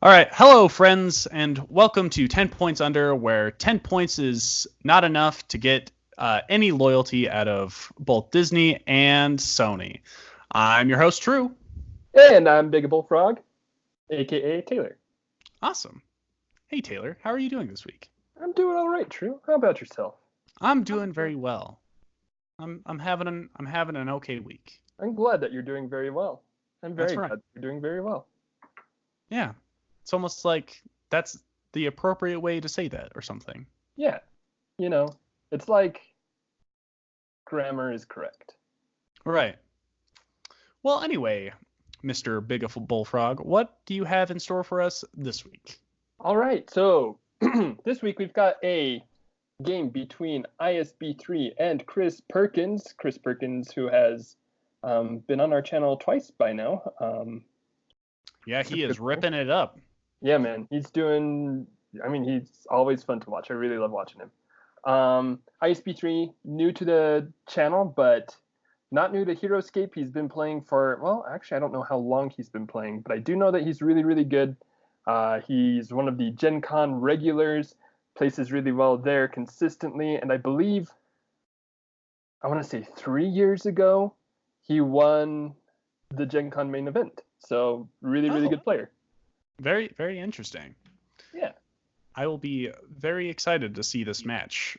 All right, hello friends, and welcome to 10 Points Under, where 10 points is not enough to get any loyalty out of both Disney and Sony. I'm your host, True. And I'm Big Bullfrog, aka Taylor. Awesome. Hey Taylor, how are you doing this week? I'm doing all right, True. How about yourself? I'm doing very well. I'm having an okay week. I'm glad that you're doing very well. I'm That's very right. glad you're doing very well. Yeah, it's almost like that's the appropriate way to say that or something. Yeah, it's like grammar is correct. Right. Well, anyway, Mr. Big Bullfrog, what do you have in store for us this week? All right, so this week we've got a game between I.S.B.3 and Chris Perkins. Chris Perkins, who has been on our channel twice by now. Yeah, he is ripping it up. Yeah, man, he's always fun to watch. I really love watching him. I.S.B.3, new to the channel, but not new to Horoscope. He's been playing for, well, actually, I don't know how long he's been playing, but I do know that he's really, really good. He's one of the GenCon regulars, places really well there consistently, and I believe, I want to say 3 years ago, he won the GenCon Main Event. So, really, really good player. Very, very interesting. Yeah. I will be very excited to see this match.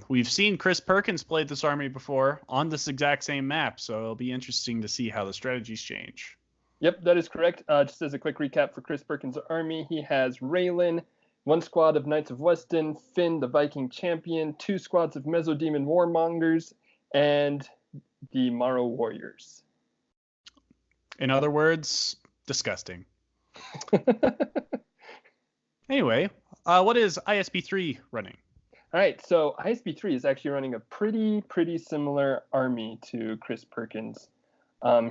We've seen Chris Perkins play this army before on this exact same map, so it'll be interesting to see how the strategies change. Yep, that is correct. Just as a quick recap for Chris Perkins' army, he has Raylan, one squad of Knights of Weston, Finn, the Viking champion, 2 squads of Mesodemon Warmongers, and the Morrow Warriors. In other words, disgusting. Anyway, what is I.S.B.3 running? All right, so I.S.B.3 is actually running a pretty similar army to Chris Perkins.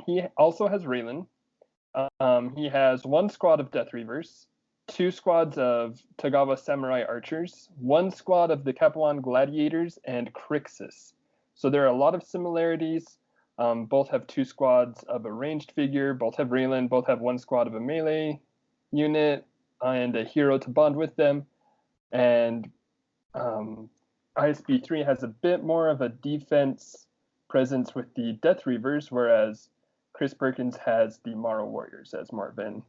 He also has Raylan. He has 1 squad of Death Reavers, 2 squads of Tagawa Samurai Archers, 1 squad of the Capuan Gladiators, and Crixus. So there are a lot of similarities. Both have 2 squads of a ranged figure, both have Raylan, both have 1 squad of a melee unit, and a hero to bond with them. And I.S.B.3 has a bit more of a defense presence with the Death Reavers, whereas Chris Perkins has the Morrow Warriors as more of an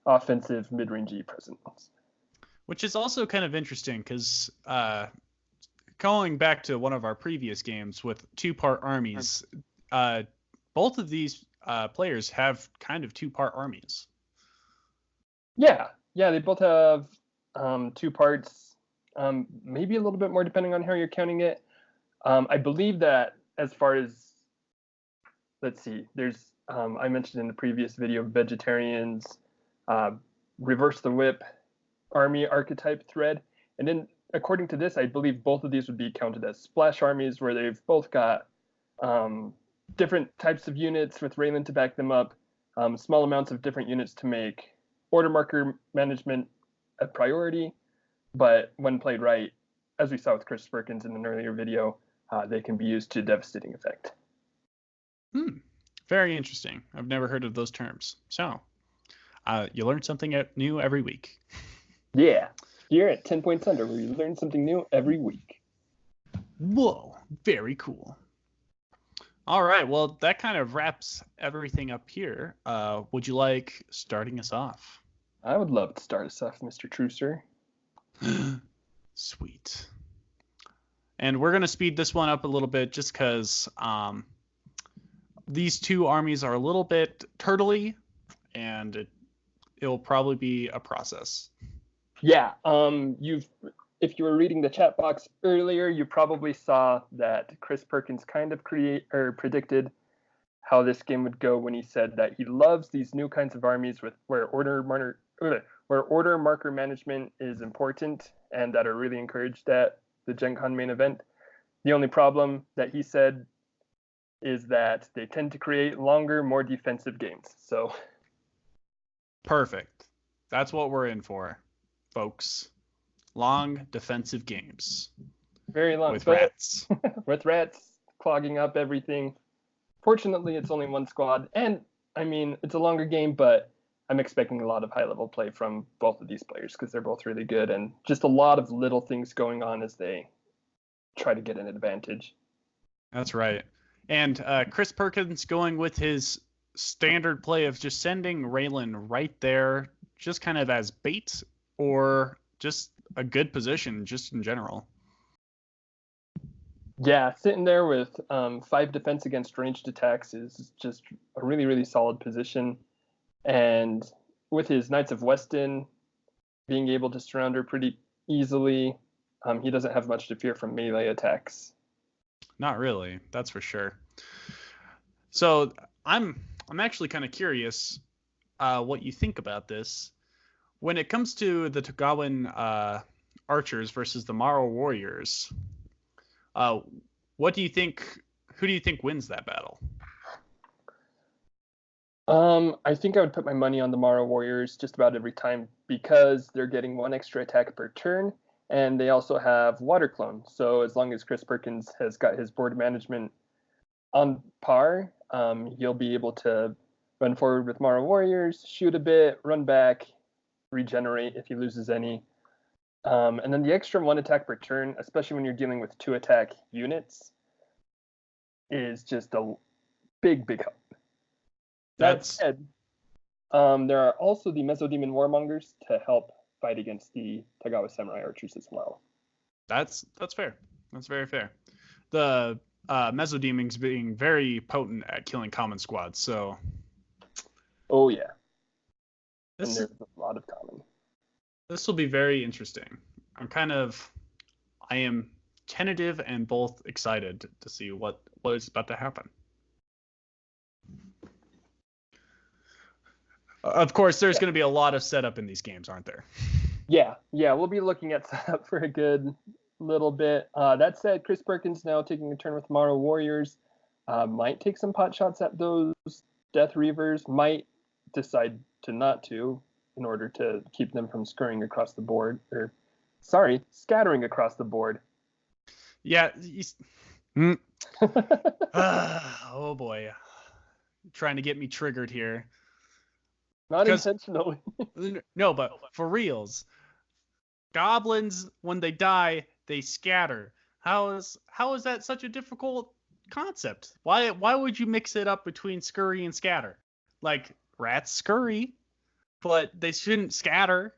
offensive mid-rangey presence. Which is also kind of interesting because going back to one of our previous games with 2-part armies, both of these players have kind of 2-part armies. Yeah, they both have 2 parts, maybe a little bit more depending on how you're counting it. I believe that as far as, let's see, there's, I mentioned in the previous video, vegetarians, reverse the whip, army archetype thread, and then according to this, I believe both of these would be counted as splash armies, where they've both got different types of units with Raylan to back them up, small amounts of different units to make order marker management a priority, but when played right, as we saw with Chris Perkins in an earlier video, they can be used to devastating effect. Very interesting. I've never heard of those terms. So, you learn something new every week. Yeah, here at 10 Points Under, where you learn something new every week. Whoa, very cool. All right, well, that kind of wraps everything up here. Would you like starting us off? I would love to start us off, Mr. True, sir. Sweet. And we're going to speed this one up a little bit just because these 2 armies are a little bit turtly, and it'll probably be a process. Yeah, if you were reading the chat box earlier, you probably saw that Chris Perkins kind of predicted how this game would go when he said that he loves these new kinds of armies where order marker management is important and that are really encouraged at the GenCon Main Event. The only problem that he said is that they tend to create longer, more defensive games. So perfect. That's what we're in for, folks. Long defensive games. Very long. With rats. With rats clogging up everything. Fortunately, it's only 1 squad, and I mean, it's a longer game, but I'm expecting a lot of high-level play from both of these players because they're both really good, and just a lot of little things going on as they try to get an advantage. That's right. And Chris Perkins going with his standard play of just sending Raylan right there, just kind of as bait or just a good position just in general. Yeah, sitting there with 5 defense against ranged attacks is just a really, really solid position. And with his Knights of Weston being able to surround her pretty easily, he doesn't have much to fear from melee attacks. Not really, that's for sure. So I'm actually kind of curious what you think about this. When it comes to the Tagawan archers versus the Maro warriors, what do you think? Who do you think wins that battle? I think I would put my money on the Maro warriors just about every time because they're getting 1 extra attack per turn, and they also have water clone. So as long as Chris Perkins has got his board management on par, you'll be able to run forward with Maro warriors, shoot a bit, run back, regenerate if he loses any. And then the extra 1 attack per turn, especially when you're dealing with 2 attack units, is just a big, big help. That said, there are also the Mesodemon Warmongers to help fight against the Tagawa Samurai Archers as well. That's fair. That's very fair. The Mesodemons being very potent at killing common squads, so... Oh, yeah. And there's a lot of common. This will be very interesting. I am tentative and both excited to see what is about to happen. Of course, there's going to be a lot of setup in these games, aren't there? Yeah, we'll be looking at setup for a good little bit. That said, Chris Perkins now taking a turn with Maro Warriors. Might take some pot shots at those Death Reavers. Might decide to not to in order to keep them from scurrying across the board. Scattering across the board. Yeah. Oh boy. Trying to get me triggered here. Not intentionally. No, but for reals. Goblins, when they die, they scatter. How is that such a difficult concept? Why would you mix it up between scurry and scatter? Like, rats scurry, but they shouldn't scatter.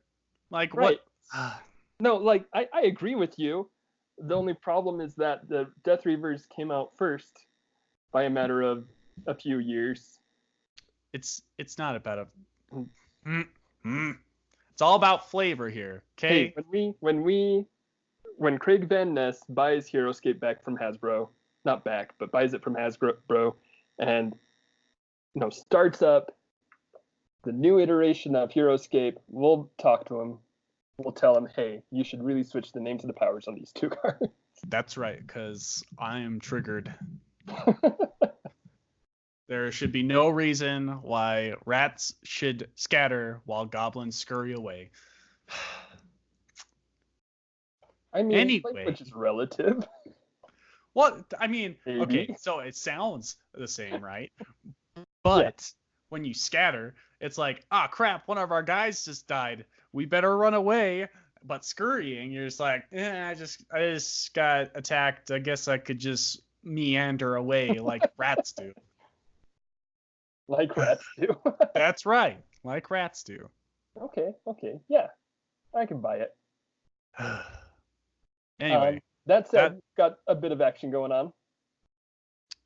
Like, right. What? No, like, I agree with you. The only problem is that the Death Reavers came out first by a matter of a few years. It's not about a... It's all about flavor here, okay? Hey, when Craig Van Ness buys Horoscape back from Hasbro, not back, but buys it from Hasbro, and starts up the new iteration of Horoscape, we'll talk to him. We'll tell him, hey, you should really switch the names of the powers on these 2 cards. That's right, because I am triggered. There should be no reason why rats should scatter while goblins scurry away. I mean, anyway, which is relative. Well, I mean, maybe. Okay, so it sounds the same, right? But when you scatter, it's like, crap, one of our guys just died. We better run away. But scurrying, you're just like, I just got attacked. I guess I could just meander away like rats do. Like rats do. That's right. Like rats do. Okay. Yeah. I can buy it. Anyway. That said, got a bit of action going on.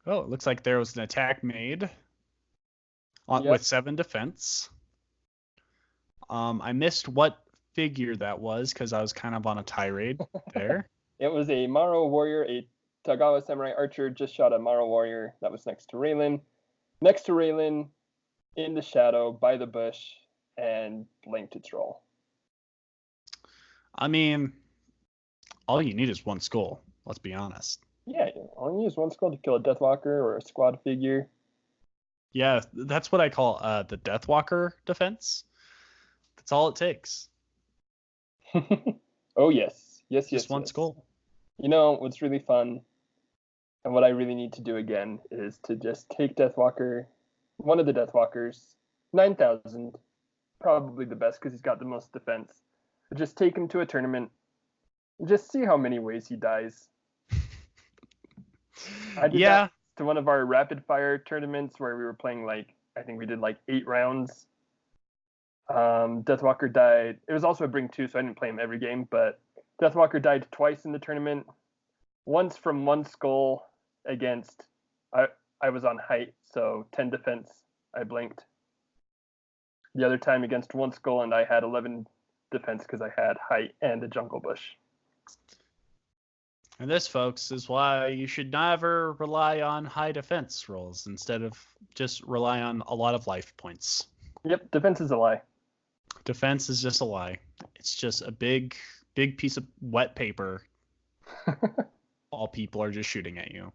Oh, it looks like there was an attack made with 7 defense. I missed what figure that was because I was kind of on a tirade there. It was a Maro warrior, a Tagawa Samurai archer just shot a Maro warrior that was next to Raylan. Next to Raylan, in the shadow, by the bush, and blanked its roll. I mean, all you need is 1 skull. Let's be honest. Yeah, all you need is 1 skull to kill a Deathwalker or a squad figure. Yeah, that's what I call the Deathwalker defense. That's all it takes. Oh, yes. Just 1 skull. What's really fun, and what I really need to do again, is to just take Deathwalker, one of the Deathwalkers, 9,000, probably the best because he's got the most defense. But just take him to a tournament and just see how many ways he dies. I did that to one of our rapid fire tournaments where we were playing I think we did 8 rounds. Deathwalker died. It was also a bring 2, so I didn't play him every game, but Deathwalker died twice in the tournament. Once from 1 skull against I was on height, so 10 defense. I blinked. The other time against 1 skull, and I had 11 defense because I had height and a jungle bush. And this, folks, is why you should never rely on high defense rolls instead of just rely on a lot of life points. Yep, defense is a lie. Defense is just a lie. It's just a big piece of wet paper. All people are just shooting at you.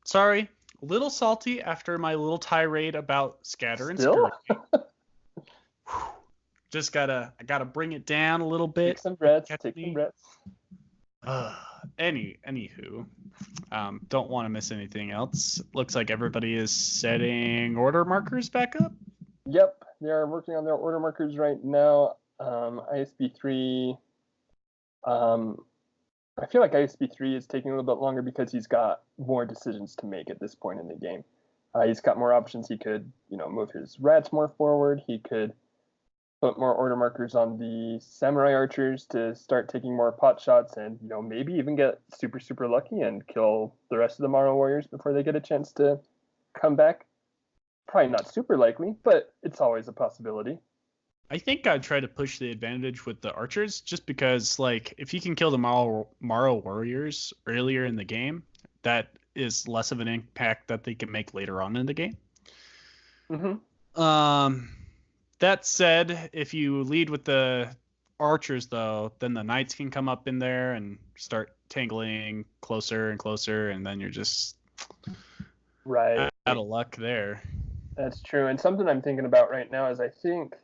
Sorry, a little salty after my little tirade about scatter and scurry. I gotta bring it down a little bit. Take some breaths. Anywho, don't want to miss anything else. Looks like everybody is setting order markers back up. Yep, they are working on their order markers right now. I.S.B.3. I feel like I.S.B.3 is taking a little bit longer because he's got more decisions to make at this point in the game. He's got more options. He could, move his rats more forward. He could put more order markers on the samurai archers to start taking more pot shots and, maybe even get super, super lucky and kill the rest of the Morrow Warriors before they get a chance to come back. Probably not super likely, but it's always a possibility. I think I'd try to push the advantage with the archers just because, if you can kill the Morrow Warriors earlier in the game, that is less of an impact that they can make later on in the game. Mm-hmm. That said, if you lead with the archers, though, then the knights can come up in there and start tangling closer and closer, and then you're just right out of luck there. That's true. And something I'm thinking about right now is I think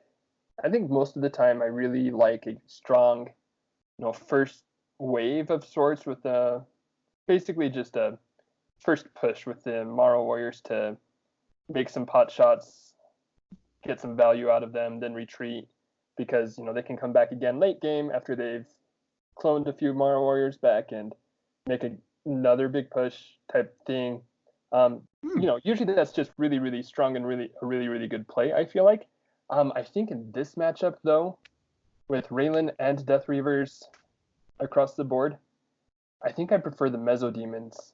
most of the time I really like a strong, first wave of sorts with basically just a first push with the Morrow Warriors to make some pot shots, get some value out of them, then retreat because, they can come back again late game after they've cloned a few Morrow Warriors back and make another big push type thing. Usually that's just really, really strong and really, a really, really good play, I feel like. I think in this matchup, though, with Raylan and Death Reavers across the board, I think I prefer the Meso-Demons.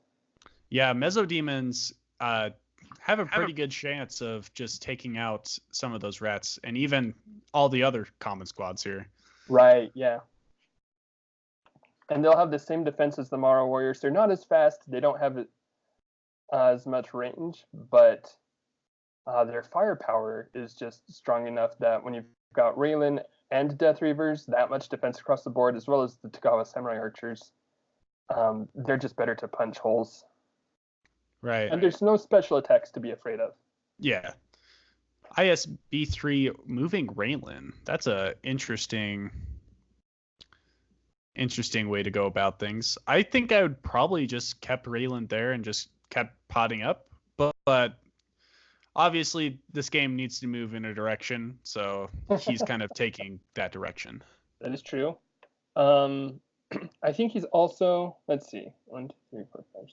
Yeah, Meso-Demons have a pretty good chance of just taking out some of those rats and even all the other common squads here. Right, yeah. And they'll have the same defense as the Morrow Warriors. They're not as fast. They don't have as much range, but their firepower is just strong enough that when you've got Raylan and Death Reavers, that much defense across the board, as well as the Togawa Samurai Archers, they're just better to punch holes. Right. And there's no special attacks to be afraid of. Yeah. I.S.B.3 moving Raylan. That's a interesting way to go about things. I think I would probably just kept Raylan there and just kept potting up, but obviously this game needs to move in a direction, so he's kind of taking that direction. That is true. I think he's also, let's see, 1, 2, 3, 4, 5.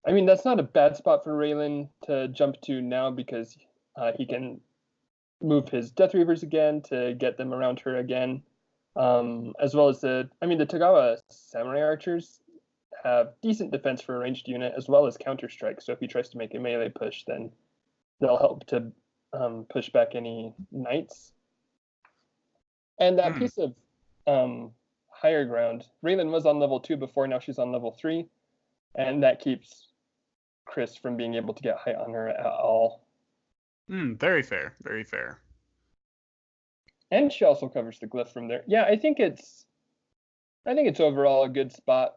I mean, that's not a bad spot for Raylan to jump to now because he can move his Death Reavers again to get them around her again, as well as the Togawa Samurai Archers have decent defense for a ranged unit as well as counter strike. So if he tries to make a melee push, then they'll help to push back any knights. And that piece of higher ground, Raylan was on level 2 before, now she's on level 3, and that keeps Chris from being able to get height on her at all. Very fair, very fair. And she also covers the glyph from there. Yeah, I think it's overall a good spot.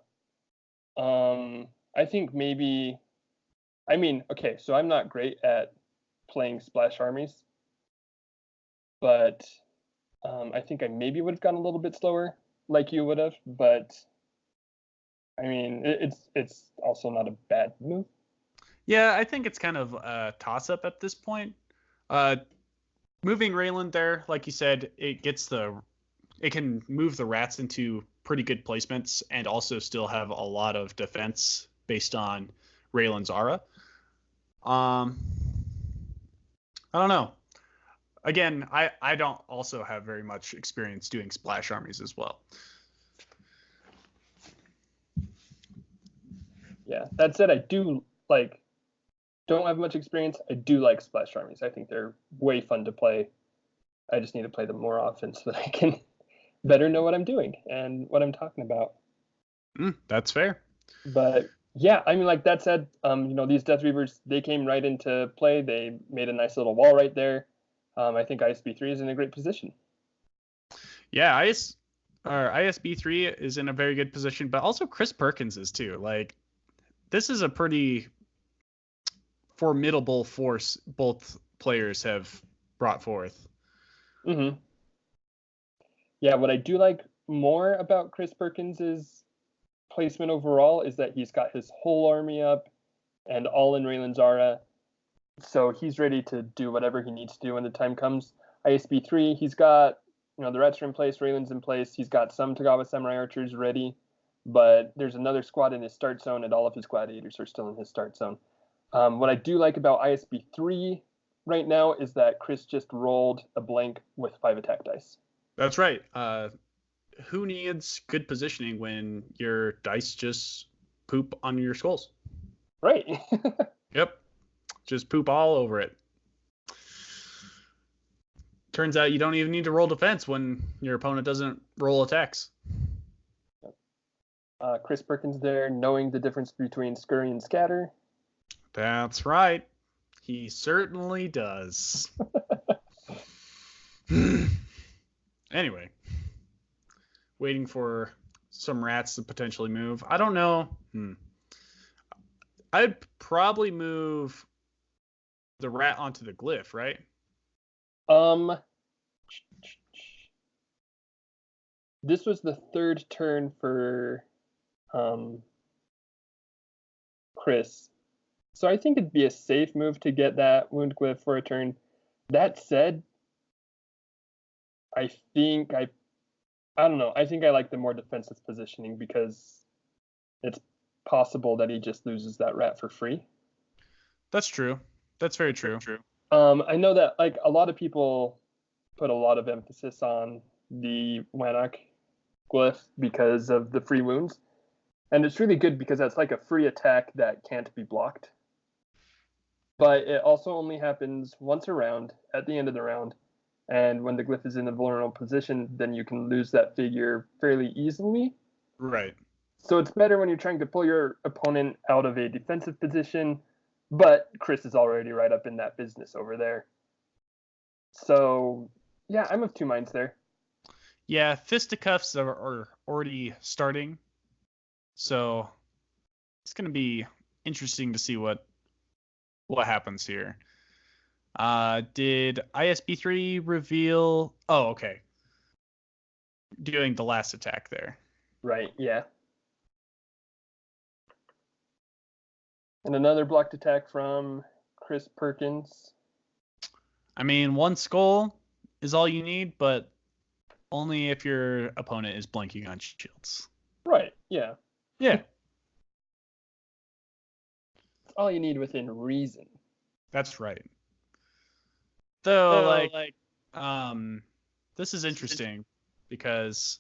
I think maybe, okay, so I'm not great at playing splash armies, but I think I maybe would have gone a little bit slower like you would have, but it's also not a bad move. Yeah, I think it's kind of a toss-up at this point. Uh, moving Rayland there, like you said, it can move the rats into pretty good placements and also still have a lot of defense based on Rayland's aura. I don't know. Again, I don't also have very much experience doing splash armies as well. Yeah, that said, I don't have much experience. I do like splash armies. I think they're way fun to play. I just need to play them more often so that I can better know what I'm doing and what I'm talking about. That's fair. But yeah, I mean, like that said, these Death Reavers, they came right into play. They made a nice little wall right there. I think I.S.B.3 is in a great position. Yeah, I.S.B.3 is in a very good position, but also Chris Perkins is too. Like, this is a pretty formidable force both players have brought forth. Mm-hmm. Yeah, what I do like more about Chris Perkins' placement overall is that he's got his whole army up and all in Raylan Zara. So he's ready to do whatever he needs to do when the time comes. I.S.B.3, he's got, the rats are in place, Raylan's in place. He's got some Tagawa Samurai archers ready, but there's another squad in his start zone, and all of his gladiators are still in his start zone. What I do like about I.S.B.3 right now is that Chris just rolled a blank with 5 attack dice. That's right. Who needs good positioning when your dice just poop on your skulls? Right. Yep. Just poop all over it. Turns out you don't even need to roll defense when your opponent doesn't roll attacks. Chris Perkins there, knowing the difference between Scurry and Scatter. That's right. He certainly does. Anyway, waiting for some rats to potentially move. I don't know. I'd probably move the rat onto the glyph, right? This was the third turn for Chris. So I think it'd be a safe move to get that wound glyph for a turn. That said, I don't know. I think I like the more defensive positioning because it's possible that he just loses that rat for free. That's true. That's very true. I know that like a lot of people put a lot of emphasis on the Wanok glyph because of the free wounds. And it's really good because that's like a free attack that can't be blocked. But it also only happens once a round at the end of the round. And when the glyph is in a vulnerable position, then you can lose that figure fairly easily. Right. So it's better when you're trying to pull your opponent out of a defensive position, but Chris is already right up in that business over there. So, yeah, I'm of two minds there. Yeah, fisticuffs are already starting. So it's going to be interesting to see what happens here. Did I.S.B.3 reveal? Oh, okay. Doing the last attack there. Right, yeah. And another blocked attack from Chris Perkins. I mean, one skull is all you need, but only if your opponent is blanking on shields. Right, yeah. Yeah. It's all you need within reason. That's right. Though, this is interesting because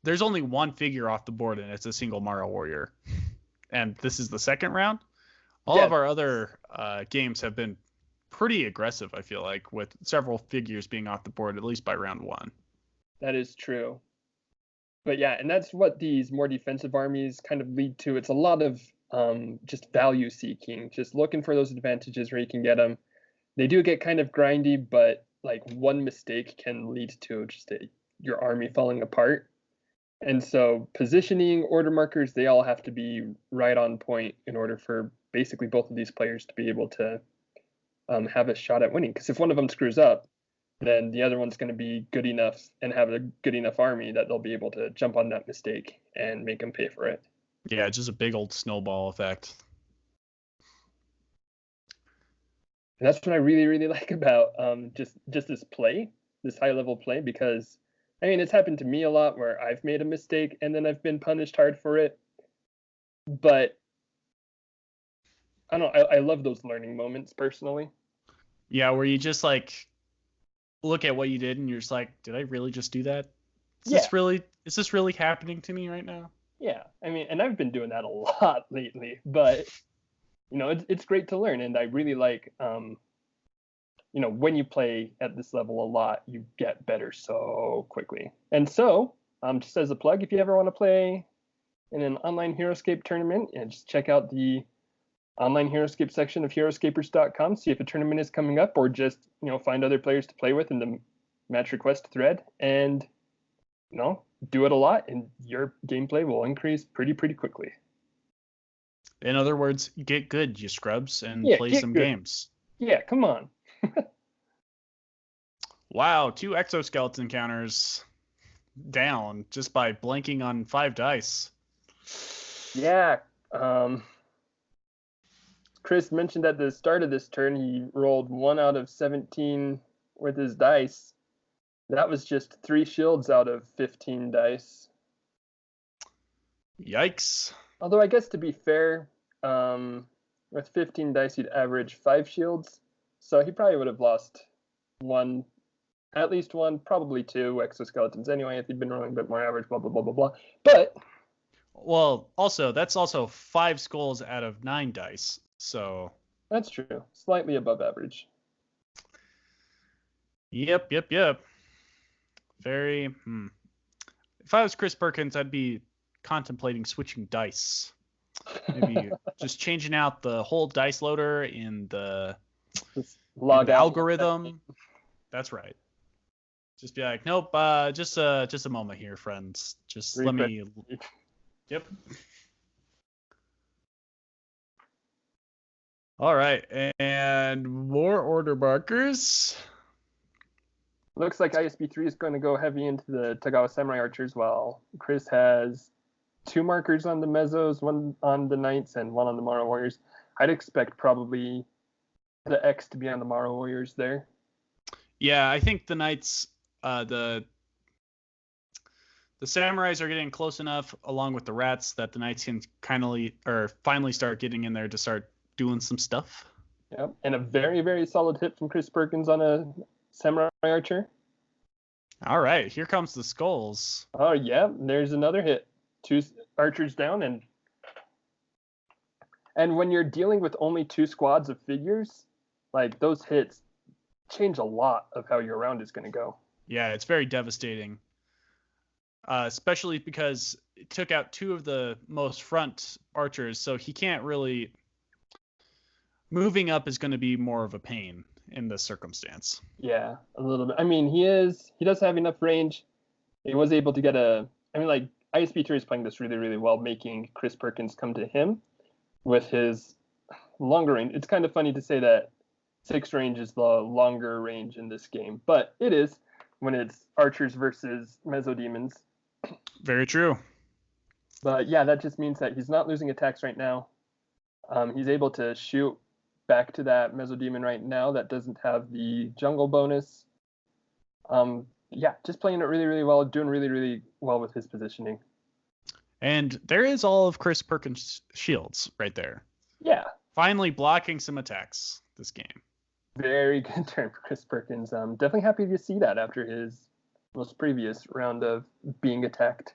there's only one figure off the board, and it's a single Mara Warrior. And this is the second round. All of our other games have been pretty aggressive, I feel like, with several figures being off the board, at least by round 1. That is true. But yeah, and that's what these more defensive armies kind of lead to. It's a lot of just value seeking, just looking for those advantages where you can get them. They do get kind of grindy, but like one mistake can lead to just your army falling apart. And so positioning, order markers, they all have to be right on point in order for basically both of these players to be able to have a shot at winning. Because if one of them screws up, then the other one's going to be good enough and have a good enough army that they'll be able to jump on that mistake and make them pay for it. Yeah, just a big old snowball effect. And that's what I really, really like about just this play, this high level play, because I mean it's happened to me a lot where I've made a mistake and then I've been punished hard for it. But I don't know, I love those learning moments personally. Yeah, where you just like look at what you did and you're just like, did I really just do that? Yeah, Is this really happening to me right now? yeah. I mean, and I've been doing that a lot lately, but it's great to learn, and I really like when you play at this level a lot, you get better so quickly. And so, just as a plug, if you ever want to play in an online Horoscape tournament, just check out the online Horoscape section of Horoscapers.com, see if a tournament is coming up, or just find other players to play with in the match request thread, and do it a lot, and your gameplay will increase pretty quickly. In other words, get good, you scrubs, and Yeah, play get some good. games. Yeah, come on. Wow, 2 exoskeleton counters down just by blanking on 5 dice. Yeah. Chris mentioned at the start of this turn he rolled 1 out of 17 with his dice. That was just 3 shields out of 15 dice. Yikes. Although I guess to be fair, with 15 dice he'd average 5 shields, so he probably would have lost one, at least one, probably 2 exoskeletons anyway if he'd been rolling a bit more average, blah blah blah blah blah. But well, also that's also 5 skulls out of 9 dice, so that's true, slightly above average. Yep. Very. If I was Chris Perkins, I'd be contemplating switching dice. Maybe just changing out the whole dice loader in the algorithm. That's right. Just be like, nope. Just a moment here, friends. Just let me. Yep. All right, and more order markers. Looks like I.S.B.3 is going to go heavy into the Tagawa Samurai Archers, while Chris has 2 markers on the Mezzos, 1 on the Knights, and 1 on the Morrow Warriors. I'd expect probably the X to be on the Morrow Warriors there. Yeah, I think the Knights, the Samurais are getting close enough, along with the Rats, that the Knights can finally start getting in there to start doing some stuff. Yep, and a very, very solid hit from Chris Perkins on a Samurai Archer. All right, here comes the skulls. Oh, yeah, there's another hit. 2 archers down, and when you're dealing with only 2 squads of figures, like, those hits change a lot of how your round is going to go. Yeah, it's very devastating. Especially because it took out 2 of the most front archers, so he can't really... Moving up is going to be more of a pain in this circumstance. Yeah, a little bit. I mean, he does have enough range. He was able to get I.S.B.3 is playing this really, really well, making Chris Perkins come to him with his longer range. It's kind of funny to say that 6 range is the longer range in this game, but it is when it's archers versus mezzodemons. Very true. But yeah, that just means that he's not losing attacks right now. He's able to shoot back to that mezzodemon right now that doesn't have the jungle bonus. Yeah, just playing it really, really well, doing really, really well with his positioning. And there is all of Chris Perkins' shields right there. Yeah. Finally blocking some attacks this game. Very good turn for Chris Perkins. Definitely happy to see that after his most previous round of being attacked.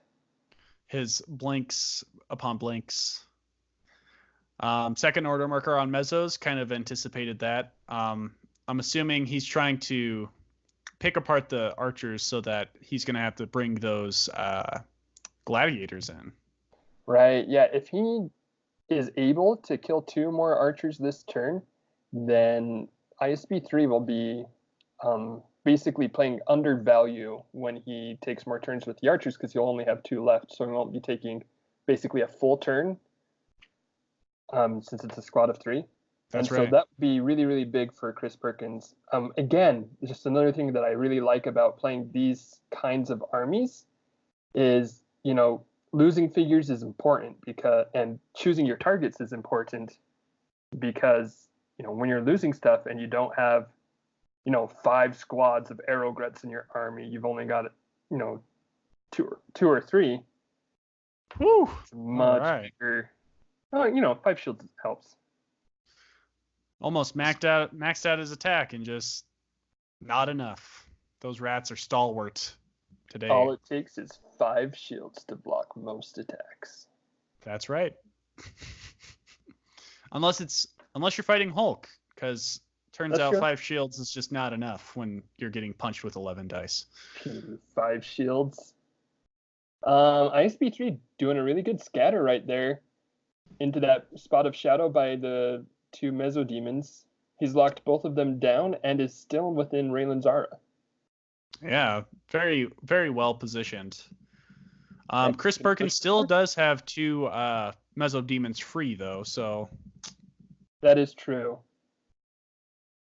His blanks upon blanks. Second order marker on Mezzos, kind of anticipated that. I'm assuming he's trying to pick apart the archers so that he's going to have to bring those gladiators in. Right, yeah. If he is able to kill 2 more archers this turn, then I.S.B.3 will be basically playing undervalue when he takes more turns with the archers, because he'll only have 2 left, so he won't be taking basically a full turn. Since it's a squad of 3. That's right. So that would be really, really big for Chris Perkins. Again, just another thing that I really like about playing these kinds of armies is, losing figures is important and choosing your targets is important, because when you're losing stuff and you don't have 5 squads of arrowgruts in your army, you've only got two or three. Whew. It's much right. bigger. 5 shields helps. Almost maxed out his attack and just not enough. Those rats are stalwart today. All it takes is 5 shields to block most attacks. That's right. Unless you're fighting Hulk, because turns out 5 shields is just not enough when you're getting punched with 11 dice. 5 shields. I.S.B.3 doing a really good scatter right there into that spot of shadow by the 2 Mesodemons. He's locked both of them down and is still within Raylan's aura. Yeah, very, very well positioned. Chris Perkins still does have 2 Mesodemons free, though, so... That is true.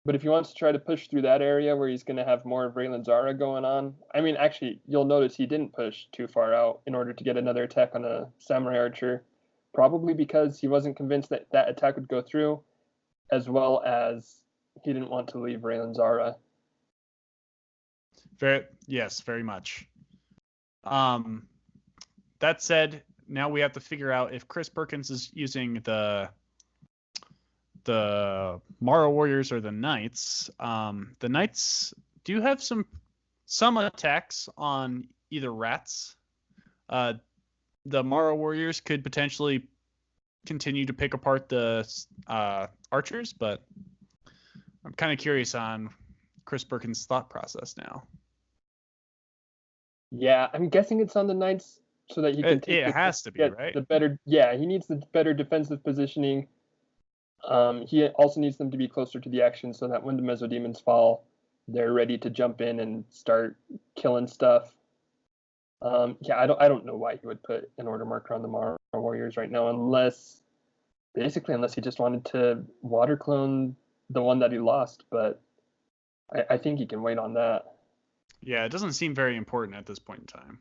But if he wants to try to push through that area where he's going to have more of Raylan's aura going on... I mean, actually, you'll notice he didn't push too far out in order to get another attack on a Samurai Archer. Probably because he wasn't convinced that that attack would go through, as well as he didn't want to leave Raylan's aura. Yes, very much. That said, now we have to figure out if Chris Perkins is using the Morrow Warriors or the Knights. The Knights do have some attacks on either rats. The Morrow Warriors could potentially continue to pick apart the archers, but I'm kind of curious on Chris Perkins' thought process now. Yeah, I'm guessing it's on the Knights so that he can take it has to be, right? The better, yeah, he needs the better defensive positioning. He also needs them to be closer to the action so that when the Mesodemons fall, they're ready to jump in and start killing stuff. Yeah, I don't know why he would put an order marker on the Morrow Warriors right now, unless he just wanted to water clone the one that he lost. But I think he can wait on that. Yeah, it doesn't seem very important at this point in time.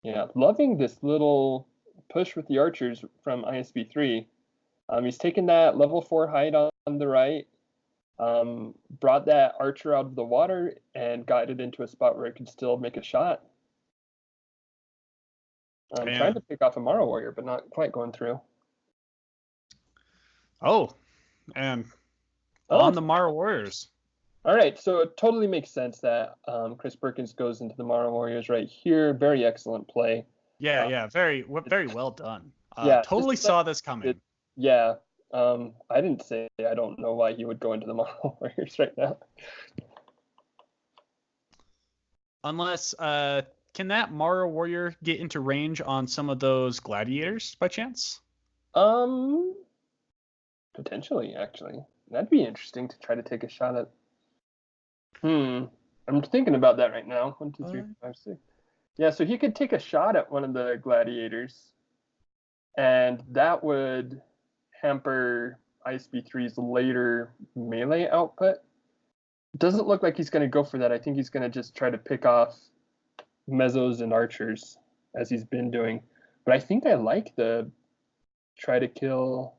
Yeah, loving this little push with the archers from I.S.B.3. He's taken that level 4 height on the right, brought that archer out of the water, and got it into a spot where it could still make a shot. Trying to pick off a Morrow Warrior, but not quite going through. Oh, and on the Morrow Warriors. All right, so it totally makes sense that Chris Perkins goes into the Morrow Warriors right here. Very excellent play. Yeah, very well done. Yeah, totally saw this coming. Yeah, I didn't say I don't know why he would go into the Morrow Warriors right now. Unless, can that Morrow Warrior get into range on some of those gladiators by chance? Potentially, actually. That'd be interesting to try to take a shot at. I'm thinking about that right now. 1, 2, 3, 5, 6. Yeah, so he could take a shot at one of the gladiators, and that would hamper I.S.B.3's later melee output. Doesn't look like he's going to go for that. I think he's going to just try to pick off mesos and archers as he's been doing. But I think I like the try to kill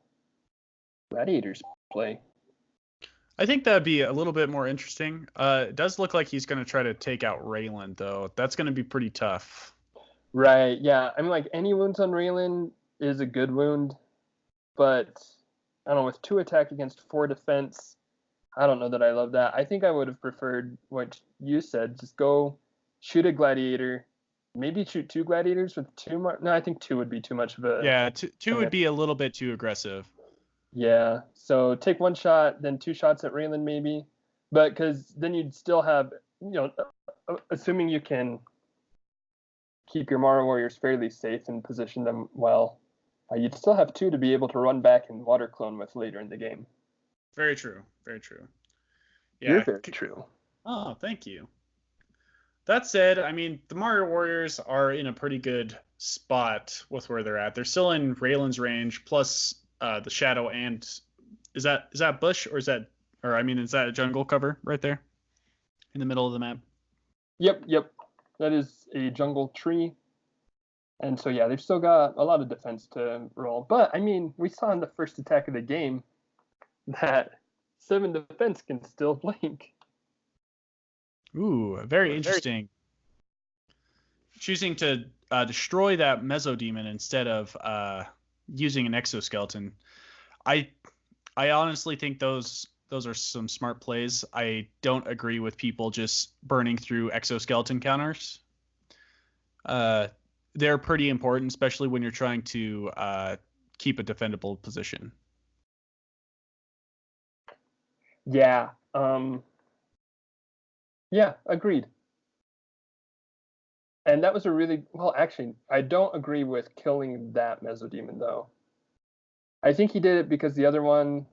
gladiators play. I think that'd be a little bit more interesting. It does look like he's going to try to take out Raylan, though. That's going to be pretty tough. Right, yeah. I mean, like, any wounds on Raylan is a good wound. But, I don't know, with 2 attack against 4 defense, I don't know that I love that. I think I would have preferred what you said. Just go shoot a gladiator. Maybe shoot 2 gladiators with 2 more. No, I think 2 would be too much of a... Yeah, 2 would be a little bit too aggressive. Yeah, so take 1 shot, then 2 shots at Raylan maybe. But because then you'd still have, assuming you can keep your Morrow Warriors fairly safe and position them well, you'd still have 2 to be able to run back and water clone with later in the game. Very true. Very true. Yeah. You're very true. Oh, thank you. That said, I mean, the Morrow Warriors are in a pretty good spot with where they're at. They're still in Raylan's range, plus the shadow, and is that bush or is that a jungle cover right there in the middle of the map? Yep. That is a jungle tree. And so, yeah, they've still got a lot of defense to roll. But, I mean, we saw in the first attack of the game, that 7 defense can still blink. Ooh, very interesting. Choosing to destroy that Mesodemon instead of using an exoskeleton. I honestly think those are some smart plays. I don't agree with people just burning through exoskeleton counters. They're pretty important, especially when you're trying to keep a defendable position. Yeah. Yeah, agreed. And that was a really well. Actually, I don't agree with killing that Mesodemon though. I think he did it because the other one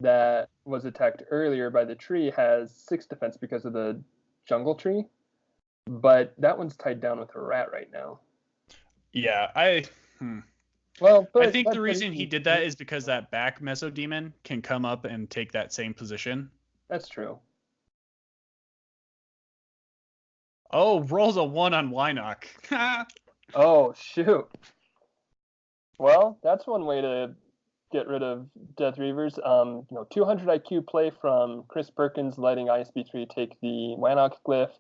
that was attacked earlier by the tree has 6 defense because of the jungle tree, but that one's tied down with a rat right now. Yeah, Well, but I think the reason he did that is because that back Mesodemon can come up and take that same position. That's true. Oh, rolls a 1 on Wynock. Oh, shoot. Well, that's one way to get rid of Death Reavers. 200 IQ play from Chris Perkins, letting I.S.B.3 take the Wynock glyph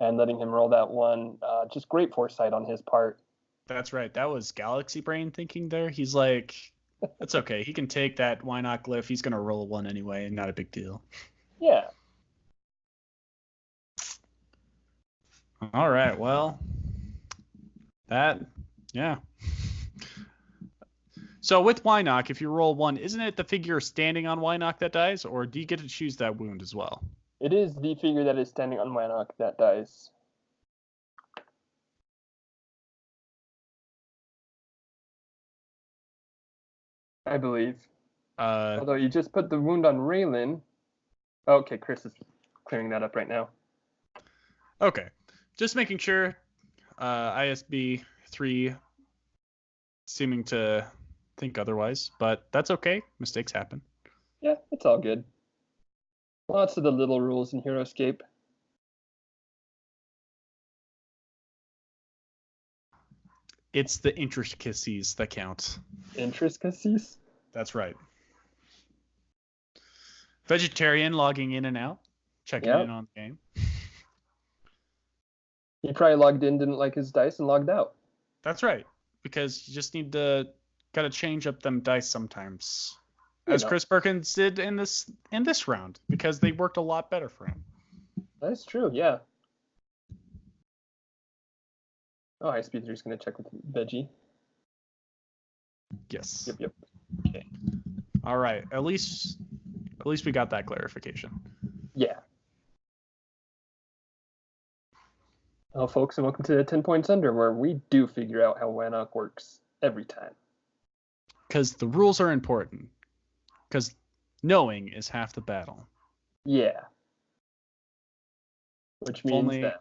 and letting him roll that one. Just great foresight on his part. That's right. That was Galaxy Brain thinking there. He's like, it's okay. He can take that Wynock glyph. He's going to roll a 1 anyway. Not a big deal. Yeah. All right. Well, yeah. So with Wynock, if you roll 1, isn't it the figure standing on Wynock that dies, or do you get to choose that wound as well? It is the figure that is standing on Wynock that dies. I believe. Although you just put the wound on Raylan. Okay, Chris is clearing that up right now. Okay. Just making sure. I.S.B.3 seeming to think otherwise, but that's okay. Mistakes happen. Yeah, it's all good. Lots of the little rules in Horoscope. It's the intricacies that count. Intricacies? That's right. Vegetarian logging in and out, checking in on the game. He probably logged in, didn't like his dice, and logged out. That's right, because you just need to gotta change up them dice sometimes, as Chris Perkins did in this round, because they worked a lot better for him. That's true, yeah. Oh, I.S.B.3 is going to check with Veggie. Yes. Yep. Okay. All right. At least we got that clarification. Yeah. Well, folks, and welcome to 10 Points Under, where we do figure out how Wynock works every time. Because the rules are important. Because knowing is half the battle. Yeah. Which means that.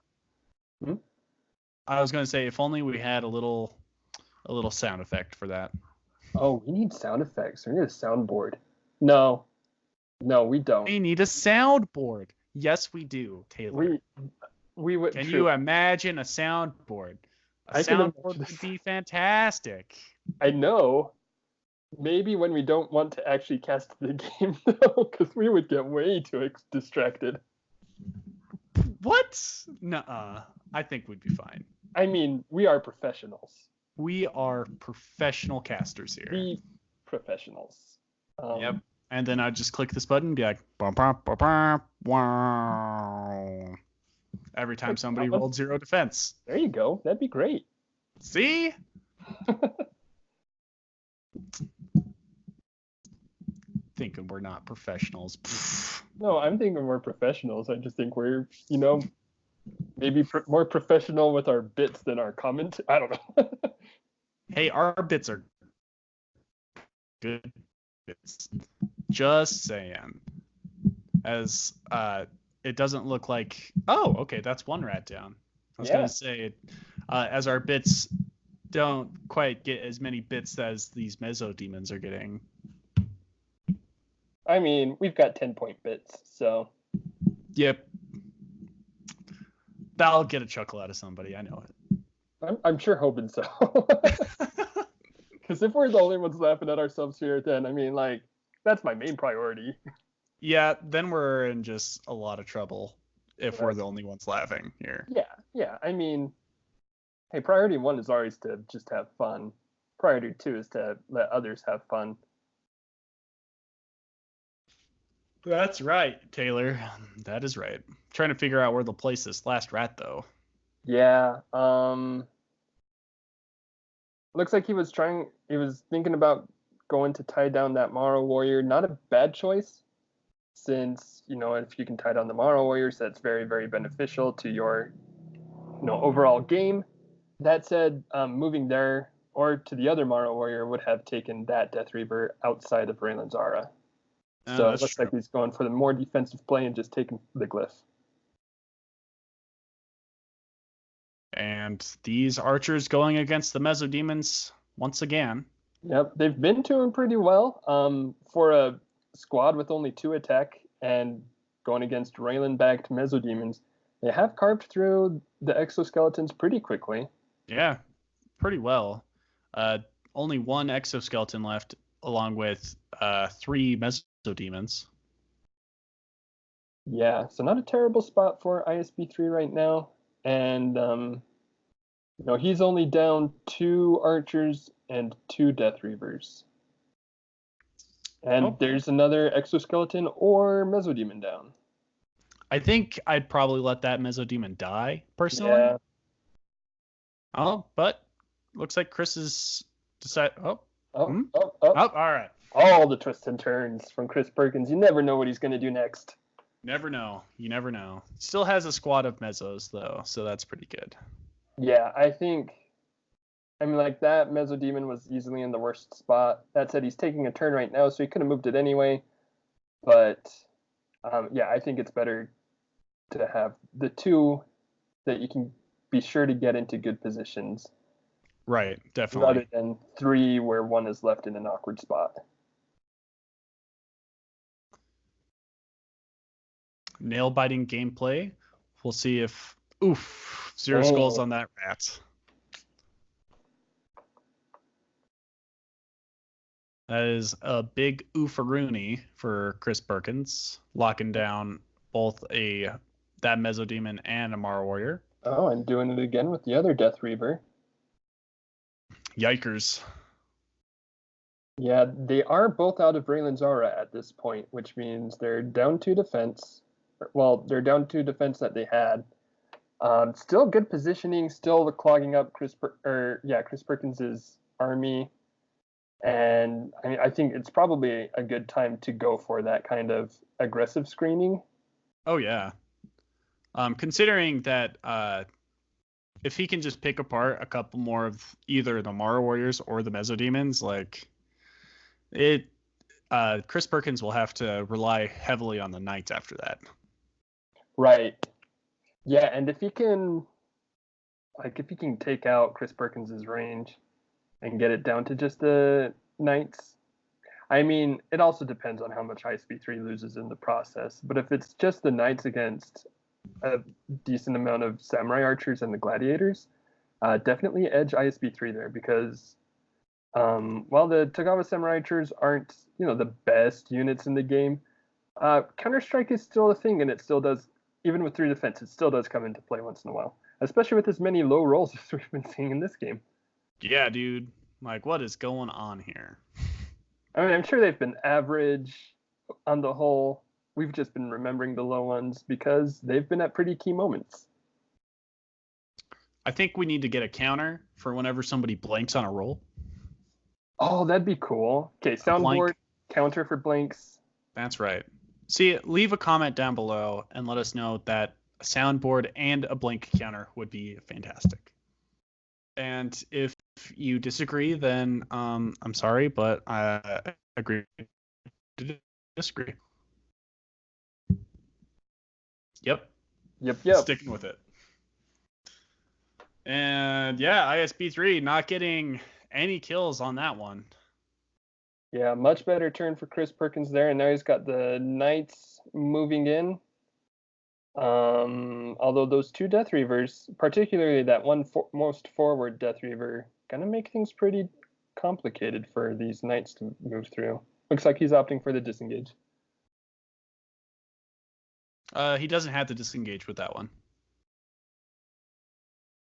I was going to say, if only we had a little sound effect for that. Oh, we need sound effects. We need a soundboard. No, we don't. We need a soundboard. Yes, we do, Taylor. We would. Can you imagine a soundboard? A soundboard would be fantastic. I know. Maybe when we don't want to actually cast the game, though, because we would get way too distracted. What? Nuh-uh. I think we'd be fine. I mean, we are professionals. We are professional casters here. We professionals. Yep. And then I'd just click this button and be like, bum, bum, bum, bum, wow. Every time somebody rolled 0 defense. There you go. That'd be great. See? Thinking we're not professionals. No, I'm thinking we're professionals. I just think we're, maybe more professional with our bits than our comment. I don't know. Hey, our bits are good bits. Just saying. As it doesn't look like. Oh, okay, that's one rat down. I was gonna say, as our bits don't quite get as many bits as these Mesodemons are getting. I mean, we've got 10-point bits, so. Yep. That'll get a chuckle out of somebody. I know it. I'm sure hoping so. Because if we're the only ones laughing at ourselves here, then, I mean, like, That's my main priority. Yeah, then we're in just a lot of trouble if we're Right. the only ones laughing here. Yeah. I mean, hey, priority 1 is always to just have fun. Priority 2 is to let others have fun. That's right, Taylor. That is right. Trying to figure out where to place this last rat, though. Yeah. Looks like he was thinking about going to tie down that Morrow Warrior. Not a bad choice, since, if you can tie down the Morrow Warriors, that's very, very beneficial to your, overall game. That said, moving there or to the other Morrow Warrior would have taken that Death Reaver outside of Raylan Zara. So it That's looks true. like he's going for the more defensive play and just taking the glyph. And these archers going against the Mesodemons once again. Yep, they've been doing pretty well. For a squad with only 2 attack and going against Raylan-backed Mesodemons, they have carved through the exoskeletons pretty quickly. Yeah, pretty well. Only 1 exoskeleton left, along with 3 Mesodemons. Yeah, so not a terrible spot for I.S.B.3 right now. And, he's only down 2 archers and 2 Death Reavers. And there's another exoskeleton or Mesodemon down. I think I'd probably let that Mesodemon die, personally. Yeah. Oh, but looks like Chris is decided. All right. All the twists and turns from Chris Perkins. You never know what he's going to do next. Never know. You never know. Still has a squad of Mesos, though, so that's pretty good. Yeah, I mean, like, that Mesodemon was easily in the worst spot. That said, he's taking a turn right now, so he could have moved it anyway. But, yeah, I think it's better to have the 2 that you can be sure to get into good positions. Right, definitely. Rather than 3 where 1 is left in an awkward spot. Nail-biting gameplay. We'll see if... Oof. 0 skulls on that rat. That is a big oofaroony for Chris Perkins, locking down both that Mesodemon and a Morrow Warrior. Oh, and doing it again with the other Death Reaver. Yikers. Yeah, they are both out of Raylan Zara at this point, which means they're down 2 defense. Well, they're down 2 defense that they had. Still good positioning, still clogging up Chris Perkins's army. And I think it's probably a good time to go for that kind of aggressive screening. Oh, yeah. Considering that if he can just pick apart a couple more of either the Morrow Warriors or the Mesodemons, like Chris Perkins will have to rely heavily on the Knights after that. Right. Yeah, and if he can take out Chris Perkins's range and get it down to just the Knights, I mean, it also depends on how much I.S.B.3 loses in the process. But if it's just the Knights against a decent amount of Samurai Archers and the Gladiators, definitely edge I.S.B.3 there, because while the Togawa Samurai Archers aren't, the best units in the game, Counter-Strike is still a thing, and it still does, even with 3 defense, it still does come into play once in a while, especially with as many low rolls as we've been seeing in this game. Yeah, dude. Like, what is going on here? I mean, I'm sure they've been average on the whole. We've just been remembering the low ones because they've been at pretty key moments. I think we need to get a counter for whenever somebody blanks on a roll. Oh, that'd be cool. Okay, soundboard, counter for blanks. That's right. See, leave a comment down below and let us know that a soundboard and a blank counter would be fantastic. And if you disagree, then I'm sorry, but I agree to disagree. Yep. Sticking with it. And yeah, I.S.B.3 not getting any kills on that one. Yeah, much better turn for Chris Perkins there, and now he's got the Knights moving in. Although those 2 Death Reavers, particularly that one most forward Death Reaver, gonna make things pretty complicated for these Knights to move through. Looks like he's opting for the disengage. He doesn't have to disengage with that one.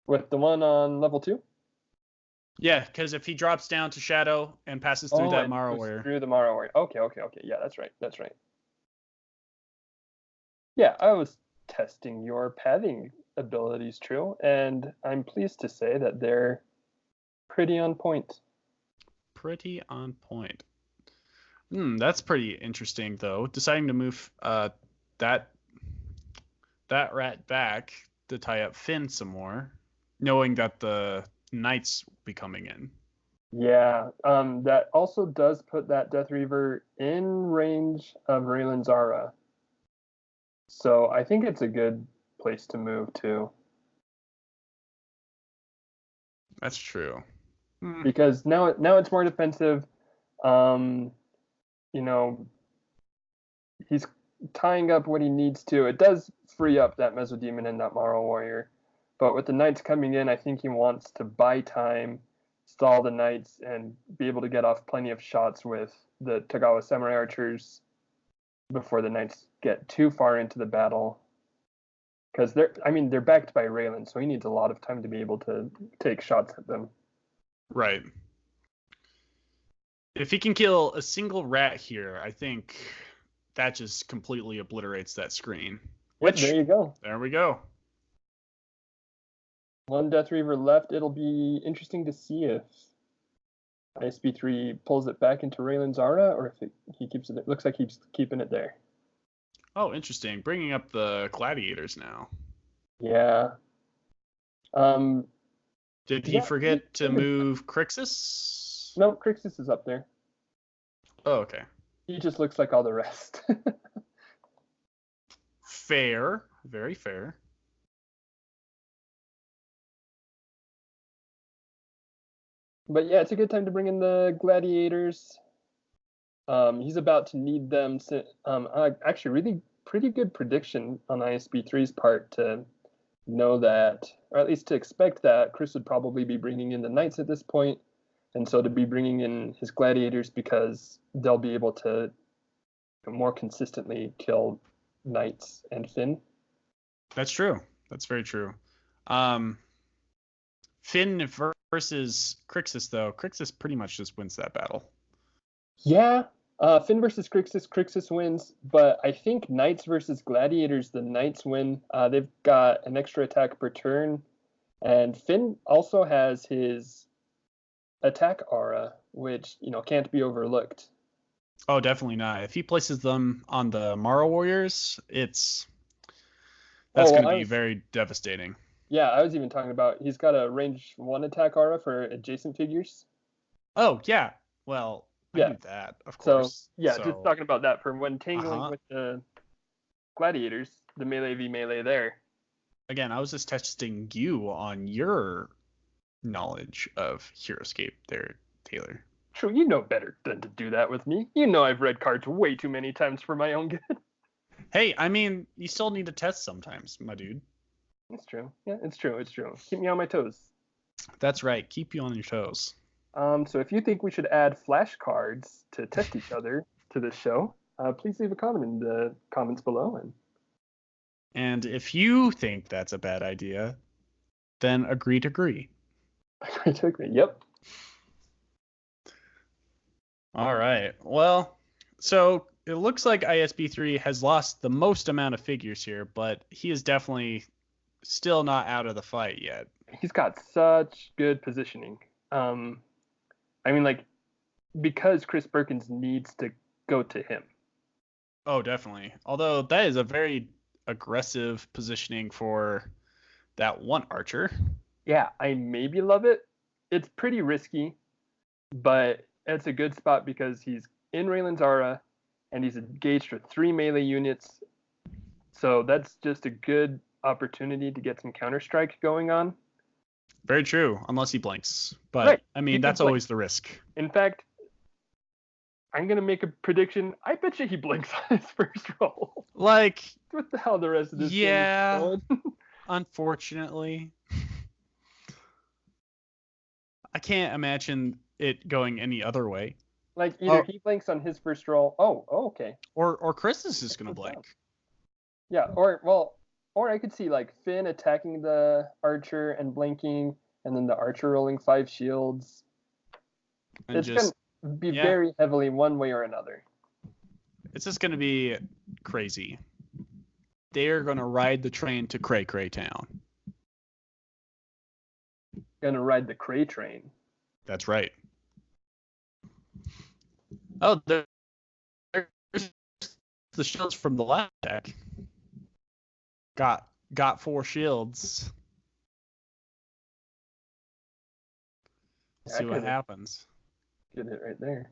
With the one on level 2? Yeah, because if he drops down to Shadow and passes through that Morrow Warrior. Through the Morrow Warrior. Okay. Yeah, that's right. Yeah, I was testing your pathing abilities, Trill, and I'm pleased to say that they're pretty on point. Pretty on point. That's pretty interesting, though. Deciding to move that rat back to tie up Finn some more, knowing that the Knights will be coming in. Yeah, that also does put that Death Reaver in range of Raylan's aura. So I think it's a good place to move to. That's true. Because now it's more defensive. You know, he's tying up what he needs to. It does free up that Mesodemon and that Morrow Warrior. But with the Knights coming in, I think he wants to buy time, stall the Knights, and be able to get off plenty of shots with the Togawa Samurai Archers before the Knights get too far into the battle. Because they're backed by Raylan, so he needs a lot of time to be able to take shots at them. Right. If he can kill a single rat here, I think that just completely obliterates that screen. Which, there you go. There we go. One Death Reaver left. It'll be interesting to see if I.S.B.3 pulls it back into Raylan's aura, or if he keeps it. It looks like he's keeping it there. Oh, interesting. Bringing up the gladiators now. Yeah. Did he forget to move Crixus? No, Crixus is up there. Oh, okay. He just looks like all the rest. Fair. Very fair. But yeah, it's a good time to bring in the gladiators. He's about to need them. Actually, really pretty good prediction on I.S.B.3's part to know that, or at least to expect that Chris would probably be bringing in the Knights at this point, and so to be bringing in his gladiators because they'll be able to more consistently kill Knights and Finn. That's true. That's very true. Finn versus Crixus, though. Crixus pretty much just wins that battle. Yeah. Finn versus Crixus wins, but I think Knights versus Gladiators, the Knights win. They've got an extra attack per turn, and Finn also has his attack aura, which can't be overlooked. Oh, definitely not. If he places them on the Morrow Warriors, that's going to be very devastating. Yeah, I was even talking about he's got a range 1 attack aura for adjacent figures. Oh, yeah. Well, I knew that, of course. So just talking about that for when tangling with the gladiators, the melee v melee there. Again, I was just testing you on your knowledge of Horoscope there, Taylor. True, you know better than to do that with me. You know I've read cards way too many times for my own good. Hey, I mean, you still need to test sometimes, my dude. It's true. Yeah, it's true. Keep me on my toes. That's right. Keep you on your toes. So if you think we should add flashcards to test each other to this show, please leave a comment in the comments below. And if you think that's a bad idea, then agree to agree. Agree to agree. Yep. All right. Well, so it looks like I.S.B.3 has lost the most amount of figures here, but he is definitely still not out of the fight yet. He's got such good positioning. Because Chris Perkins needs to go to him. Oh, definitely. Although that is a very aggressive positioning for that one archer. Yeah, I maybe love it. It's pretty risky, but it's a good spot because he's in Raylan's aura and he's engaged with 3 melee units. So that's just a good opportunity to get some counter-strike going on. Very true, unless he blinks. But, right. I mean, that's always the risk. In fact, I'm going to make a prediction. I bet you he blinks on his first roll. Like, what the hell the rest of this game is going? Unfortunately. I can't imagine it going any other way. Like either he blinks on his first roll. Oh, okay. Or Chris is just gonna blink. Yeah, or I could see like Finn attacking the archer and blinking, and then the archer rolling 5 shields. And it's gonna be very heavily one way or another. It's just gonna be crazy. They're gonna ride the train to Cray Cray Town. Gonna ride the Cray train. That's right. Oh, there's the shields from the last deck. Got 4 shields. See what happens. Get it right there.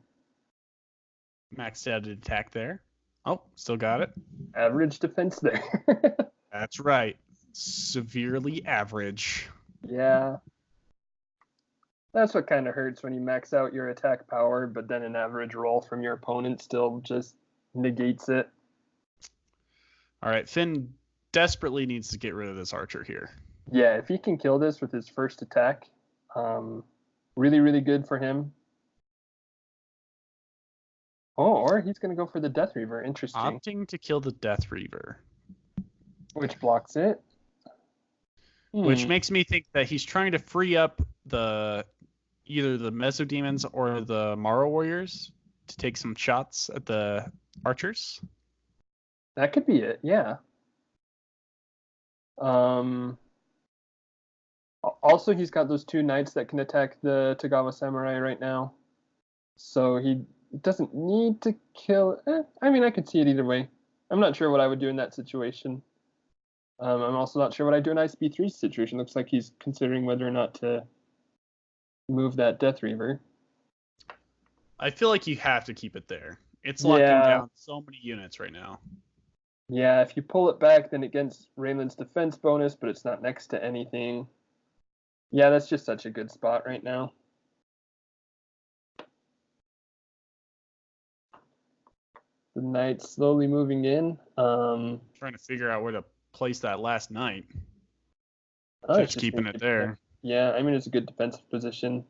Maxed out an attack there. Oh, still got it. Average defense there. That's right. Severely average. Yeah. That's what kind of hurts when you max out your attack power, but then an average roll from your opponent still just negates it. All right, Finn desperately needs to get rid of this archer here. Yeah, if he can kill this with his first attack, really, really good for him. Oh, or he's going to go for the Death Reaver. Interesting. Opting to kill the Death Reaver. Which blocks it. Which makes me think that he's trying to free up either the Mesodemons or the Morrow Warriors to take some shots at the archers. That could be it, yeah. Also, he's got those 2 knights that can attack the Tagawa Samurai right now. So he doesn't need to kill... I mean, I could see it either way. I'm not sure what I would do in that situation. I'm also not sure what I'd do in I.S.B.3's situation. Looks like he's considering whether or not to move that Death Reaver. I feel like you have to keep it there. It's locking down so many units right now. Yeah, if you pull it back, then it gets Raylan's defense bonus, but it's not next to anything. Yeah, that's just such a good spot right now. The knight's slowly moving in. Trying to figure out where to place that last knight. Just keeping it there. Yeah, I mean, it's a good defensive position.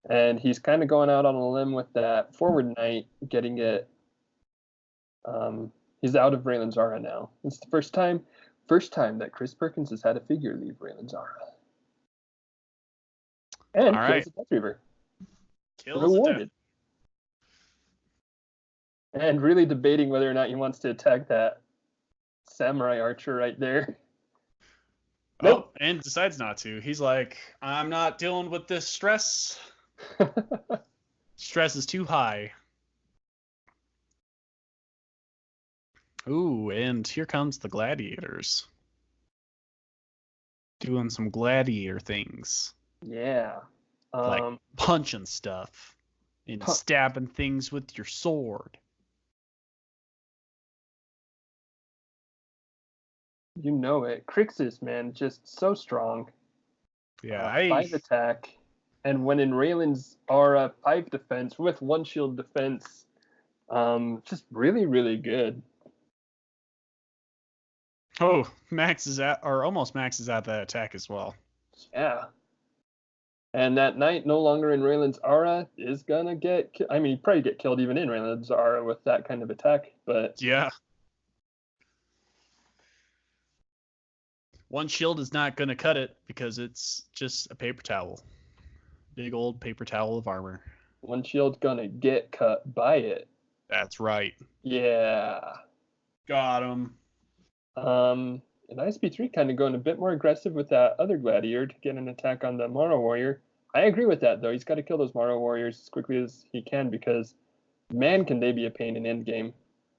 And he's kind of going out on a limb with that forward knight, getting it. He's out of Raylan's aura now. It's the first time that Chris Perkins has had a figure leave Raylan's aura. And kills the Death Reaver. Rewarded. And really debating whether or not he wants to attack that samurai archer right there. Nope. Oh, and decides not to. He's like, I'm not dealing with this stress. Stress is too high. Ooh, and here comes the gladiators. Doing some gladiator things. Yeah. Like punching stuff and stabbing things with your sword. You know it. Crixus, man, just so strong. Yeah, 5 attack. And when in Raylan's aura, 5 defense with 1 shield defense. Just really, really good. Oh, almost maxes out that attack as well. Yeah. And that knight no longer in Raylan's aura is gonna get... I mean, he'd probably get killed even in Raylan's aura with that kind of attack, but... Yeah. 1 shield is not gonna cut it because it's just a paper towel. Big old paper towel of armor. 1 shield's gonna get cut by it. That's right. Yeah. Got him. And I.S.B.3 kind of going a bit more aggressive with that other gladiator to get an attack on the Morrow Warrior. I agree with that, though. He's got to kill those Morrow Warriors as quickly as he can because, man, can they be a pain in endgame.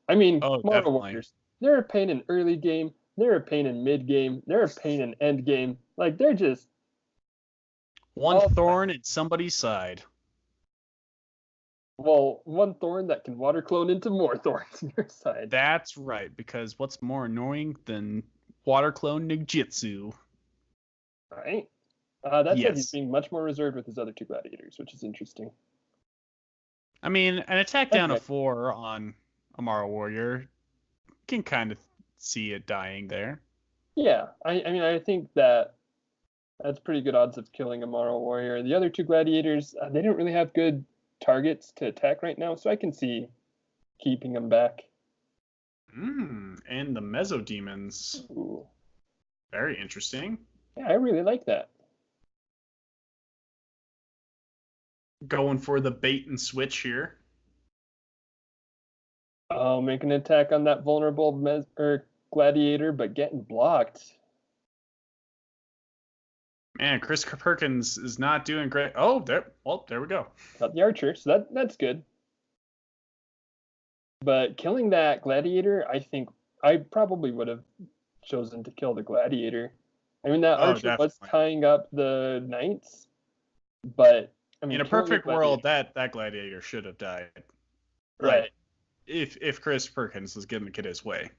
I mean, Morrow Warriors, they're a pain in early game. They're a pain in mid game. They're a pain in end game. Like, they're just... One thorn in somebody's side. Well, 1 thorn that can water clone into more thorns in your side. That's right, because what's more annoying than water clone ninjutsu? Right. That said, he's being much more reserved with his other 2 gladiators, which is interesting. I mean, an attack down to 4 on a Morrow Warrior can kind of see it dying there. Yeah, I mean, I think that's pretty good odds of killing a Morrow Warrior. The other 2 gladiators, they didn't really have good targets to attack right now, so I can see keeping them back. And the Mesodemons. Ooh. Very interesting. Yeah, I really like that. Going for the bait and switch here. Oh, make an attack on that vulnerable gladiator, but getting blocked. Man, Chris Perkins is not doing great. Oh, there we go. Got the archer, so that's good. But killing that gladiator, I think I probably would have chosen to kill the gladiator. I mean, that archer was tying up the knights, but I mean, in a perfect world, that gladiator should have died. Right. If Chris Perkins was giving the kid his way.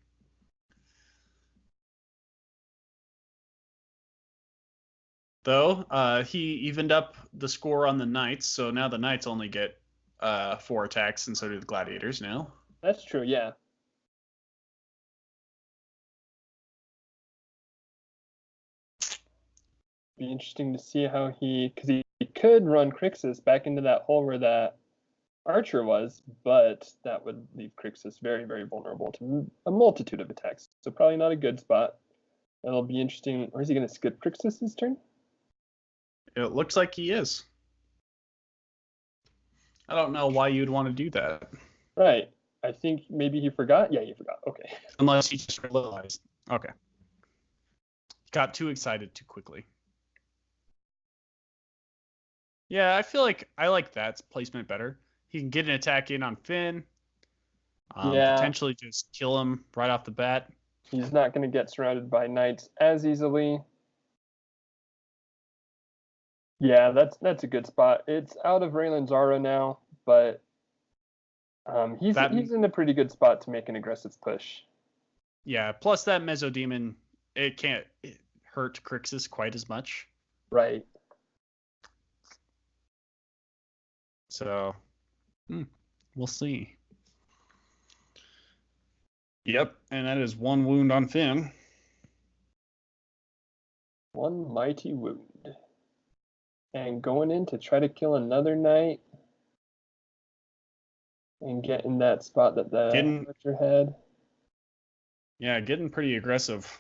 Though, he evened up the score on the knights, so now the knights only get 4 attacks, and so do the gladiators now. That's true, yeah. Be interesting to see how because he could run Crixus back into that hole where that archer was, but that would leave Crixus very, very vulnerable to a multitude of attacks. So probably not a good spot. That'll be interesting. Or is he going to skip Crixus' turn? It looks like he is. I don't know why you'd want to do that. Right. I think maybe he forgot. Yeah, he forgot. Okay. Unless he just realized. Okay. Got too excited too quickly. Yeah, I feel like I like that placement better. He can get an attack in on Finn. Potentially just kill him right off the bat. He's not going to get surrounded by knights as easily. Yeah, that's a good spot. It's out of Raylan Zara now, but he's in a pretty good spot to make an aggressive push. Yeah, plus that Mesodemon, it can't hurt Crixus quite as much. Right. So, we'll see. Yep, and that is 1 wound on Finn. 1 mighty wound. And going in to try to kill another knight. And get in that spot that the archer had. Yeah, getting pretty aggressive.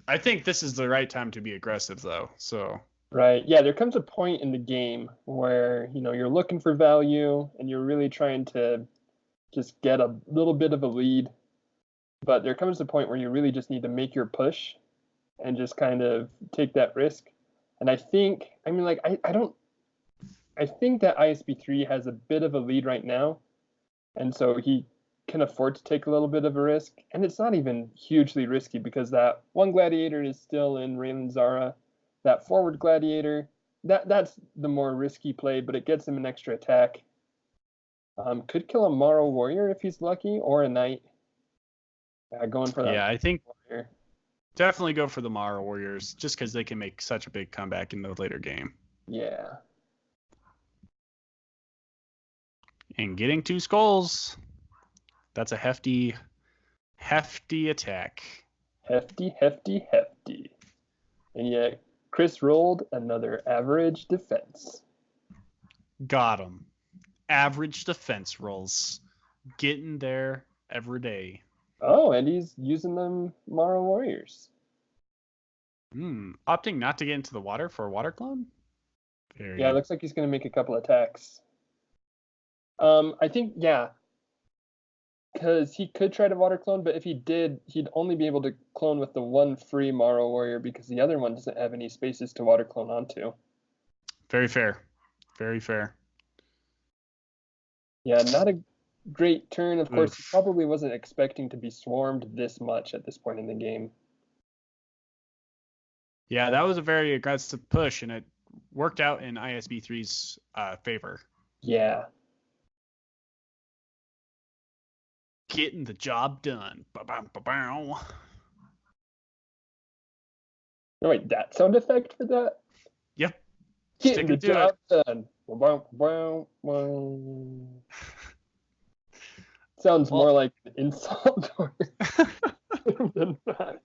I think this is the right time to be aggressive, though. So. Right. Yeah, there comes a point in the game where, you're looking for value and you're really trying to just get a little bit of a lead. But there comes a point where you really just need to make your push and just kind of take that risk. And I think that I.S.B.3 has a bit of a lead right now. And so he can afford to take a little bit of a risk. And it's not even hugely risky because that one gladiator is still in Raylan Zara. That forward gladiator, that's the more risky play, but it gets him an extra attack. Could kill a Morrow Warrior if he's lucky, or a knight. Going for that. Yeah, I think warrior. Definitely go for the Morrow Warriors, just because they can make such a big comeback in the later game. Yeah. And getting 2 skulls, that's a hefty attack. Hefty. And yet, Chris rolled another average defense. Got him. Average defense rolls. Getting there every day. Oh, and he's using them Morrow Warriors. Opting not to get into the water for a water clone? It looks like he's going to make a couple attacks. I think, because he could try to water clone, but if he did, he'd only be able to clone with the 1 free Morrow Warrior because the other one doesn't have any spaces to water clone onto. Very fair. Very fair. Yeah, not a great turn. Of course, he probably wasn't expecting to be swarmed this much at this point in the game. Yeah, that was a very aggressive push, and it worked out in I.S.B.3's favor. Yeah. Getting the job done. Ba-bam-ba-bow. Oh, wait, that sound effect for that? Yep. Getting the job done. Sounds more like an insult than that.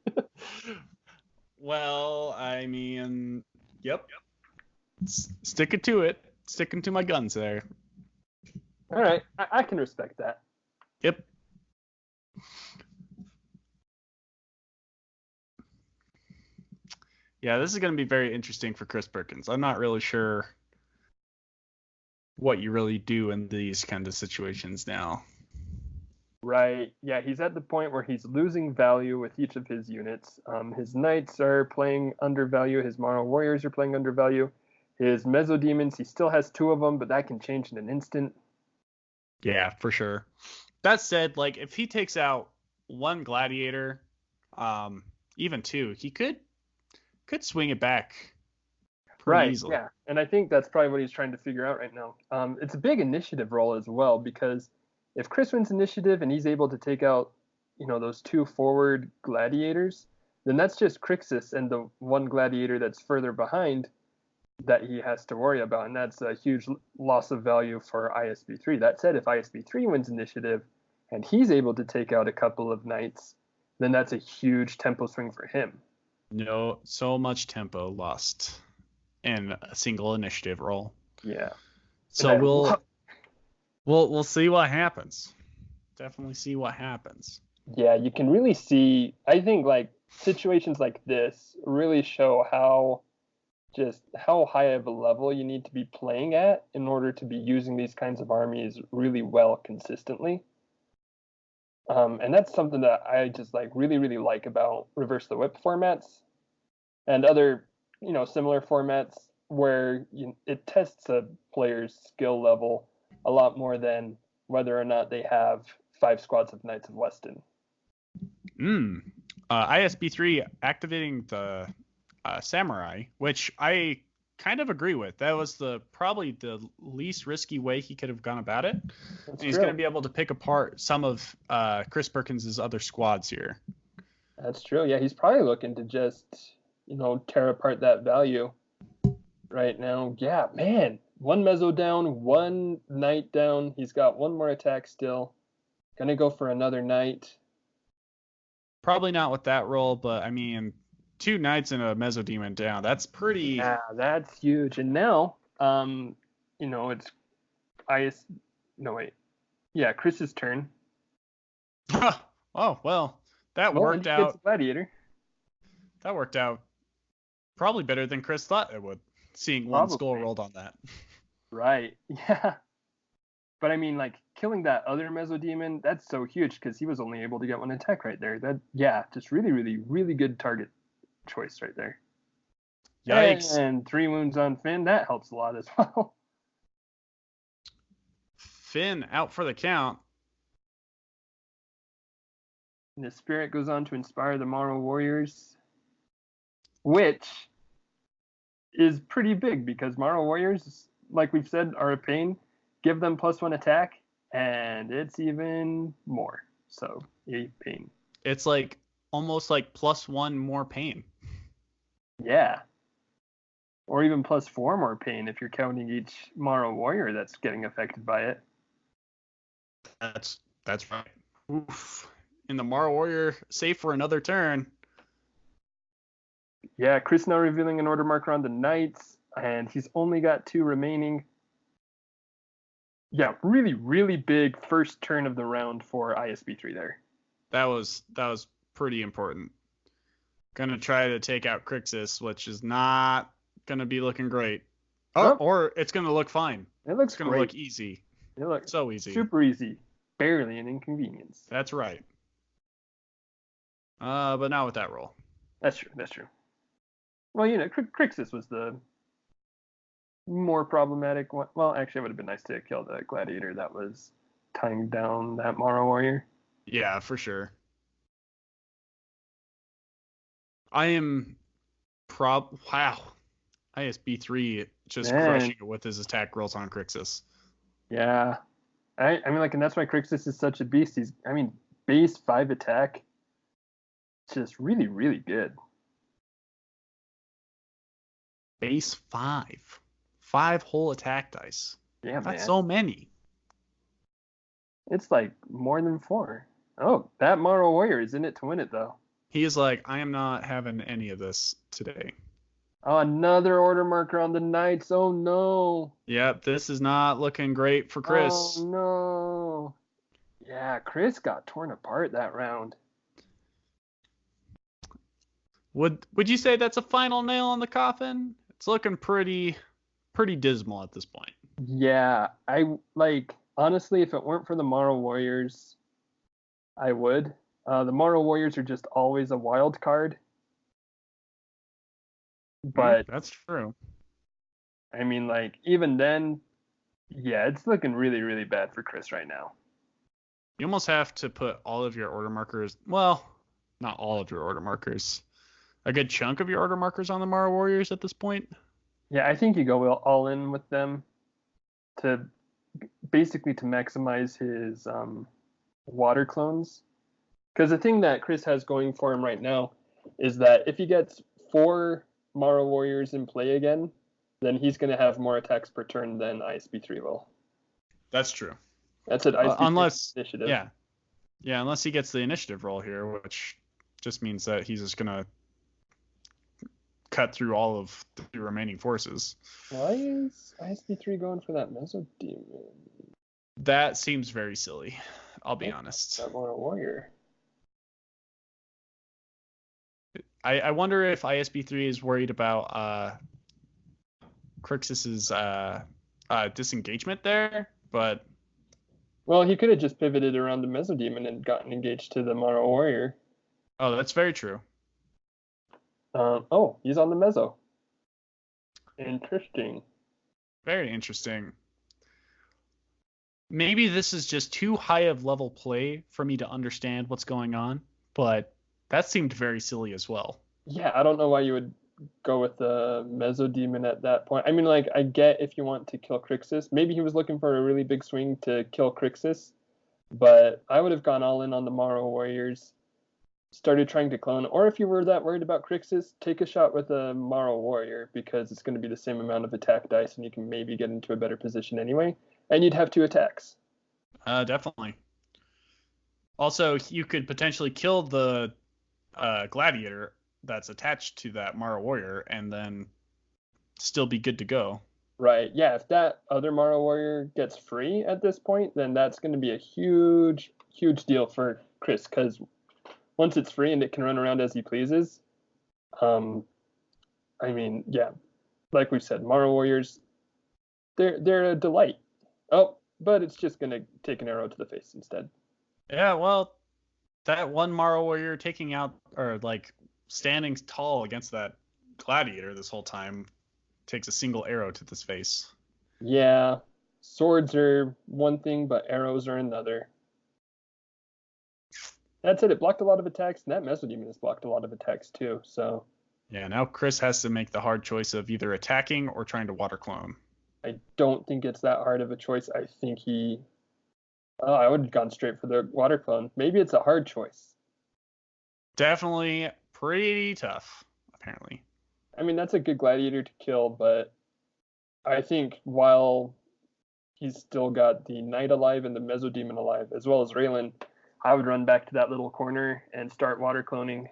Well, I mean, yep. Sticking to it. Sticking to my guns there. All right, I can respect that. Yep. Yeah, this is going to be very interesting for Chris Perkins. I'm not really sure what you really do in these kind of situations now. Right. Yeah, he's at the point where he's losing value with each of his units. His knights are playing undervalue. His mono warriors are playing undervalue. His meso-demons, he still has 2 of them, but that can change in an instant. Yeah, for sure. That said, like if he takes out 1 gladiator, even 2, he could swing it back pretty Right, easily. yeah. And I think that's probably what he's trying to figure out right now. It's a big initiative roll as well, because if Chris wins initiative and he's able to take out, those 2 forward gladiators, then that's just Crixus and the 1 gladiator that's further behind that he has to worry about, and that's a huge loss of value for I.S.B.3. That said, if I.S.B.3 wins initiative and he's able to take out a couple of knights, then that's a huge tempo swing for him. No, so much tempo lost in a single initiative roll. Yeah. So we'll see what happens. Definitely see what happens. Yeah, you can really see. I think like situations like this really show how high of a level you need to be playing at in order to be using these kinds of armies really well consistently. And that's something that I just like really like about reverse the whip formats and other similar formats where it tests a player's skill level a lot more than whether or not they have 5 squads of Knights of Weston. I.S.B.3 activating the samurai, which I kind of agree with. That was probably the least risky way he could have gone about it. And he's going to be able to pick apart some of Chris Perkins' other squads here. That's true. Yeah, he's probably looking to just, tear apart that value right now. Yeah, man. 1 meso down, 1 knight down. He's got 1 more attack still. Gonna go for another knight. Probably not with that roll, but I mean, 2 knights and a meso demon down. That's pretty. Yeah, that's huge. And now, it's Chris's turn. Oh well, that worked out. Gladiator. That worked out probably better than Chris thought it would. Seeing 1 skull rolled on that. Right. Yeah. But I mean, like killing that other meso demon, that's so huge because he was only able to get 1 attack right there. Just really good target choice right there. Yikes. And 3 wounds on Finn, that helps a lot as well. Finn out for the count. And the spirit goes on to inspire the Mono Warriors, which is pretty big because Mono Warriors, like we've said, are a pain. Give them +1 attack, and it's even more. So, a pain. It's like almost like +1 more pain. Yeah. Or even +4 more pain if you're counting each Mono Warrior that's getting affected by it. That's right. Oof. And the Mara Warrior safe for another turn. Yeah, Chris now revealing an order marker on the Knights, and he's only got 2 remaining. Yeah, really big first turn of the round for I.S.B.3 there. That was pretty important. Gonna try to take out Crixus, which is not gonna be looking great. Or it's gonna look fine. It's gonna look easy. It looks so easy. Super easy. Barely an inconvenience. That's right. But not with that roll. That's true. Well, Crixus was the more problematic one. Well, actually, it would have been nice to kill the gladiator that was tying down that Mono Warrior. Yeah, for sure. I am wow. I.S.B.3 just crushing it with his attack rolls on Crixus. Yeah. I mean, like, and that's why Crixus is such a beast. Base 5 attack. Just really good. Base 5. 5 whole attack dice. Yeah, that's man. so many. It's like more than 4. Oh, that Mono Warrior is in it to win it, though. He is like, I am not having any of this today. Oh, another order marker on the Knights. Oh no. Yep, this is not looking great for Oh Chris. no. Yeah, Chris got torn apart that round. Would you say that's a final nail in the coffin? It's looking pretty dismal at this point. Yeah, I like honestly, if it weren't for the Morrow Warriors, I would. The Morrow Warriors are just always a wild card, but That's true. I mean, like even then, yeah, it's looking really, really bad for Chris right now. You almost have to put all of your order markers, well, not all of your order markers, a good chunk of your order markers on the Morrow Warriors at this point. Yeah, I think you go all in with them to basically to maximize his water clones. Because the thing that Chris has going for him right now is that if he gets 4 Morrow Warriors in play again, then he's going to have more attacks per turn than I.S.B.3 will. That's true. That's an I.S.B.3 Unless, initiative. yeah, unless he gets the initiative roll here, which just means that he's just gonna cut through all of the remaining forces. Why is I.S.B.3 going for that Mesodemon? That seems very silly. I'll be Why honest. that Morrow Warrior? I wonder if I.S.B.3 is worried about Crixus's disengagement there, but Well, he could have just pivoted around the Mesodemon and gotten engaged to the Morrow Warrior. oh, that's very true. Oh, he's on the Meso. Interesting. Very interesting. Maybe this is just too high of level play for me to understand what's going on, but that seemed very silly as well. Yeah, I don't know why you would go with the Mesodemon at that point. I mean, like, I get if you want to kill Crixus. Maybe he was looking for a really big swing to kill Crixus, but I would have gone all in on the Morrow Warriors, started trying to clone. Or if you were that worried about Crixus, take a shot with a Morrow Warrior because it's going to be the same amount of attack dice and you can maybe get into a better position anyway. And you'd have 2 attacks. Definitely. Also, you could potentially kill the gladiator that's attached to that Mara warrior and then still be good to go. Right. Yeah. If that other Morrow Warrior gets free at this point, then that's going to be a huge, huge deal for Chris because once it's free and it can run around as he pleases, um, I mean, yeah, like we said, Morrow Warriors, they're a delight. Oh, but it's just going to take an arrow to the face instead. Yeah, well, that one Mara warrior taking out or like standing tall against that gladiator this whole time takes a single arrow to this face. Yeah, swords are one thing, but arrows are another. That's it. It blocked a lot of attacks, and that Mesodemon has blocked a lot of attacks too. So Yeah, now Chris has to make the hard choice of either attacking or trying to water clone. I don't think it's that hard of a choice. I think he. Oh, I would have gone straight for the water clone. Maybe it's a hard choice. Definitely pretty tough, apparently. I mean, that's a good gladiator to kill, but I think while he's still got the knight alive and the Mesodemon alive, as well as Raylan, I would run back to that little corner and start water cloning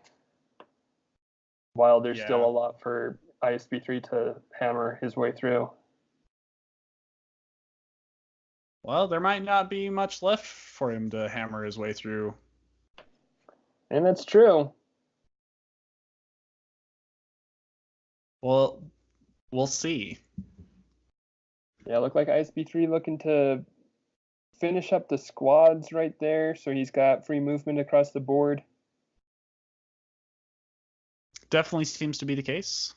while there's still Yeah. a lot for I.S.B.3 to hammer his way through. Well, there might not be much left for him to hammer his way through. And that's true. Well, we'll see. Yeah, look like I.S.B.3 looking to finish up the squads right there, so he's got free movement across the board. Definitely seems to be the case.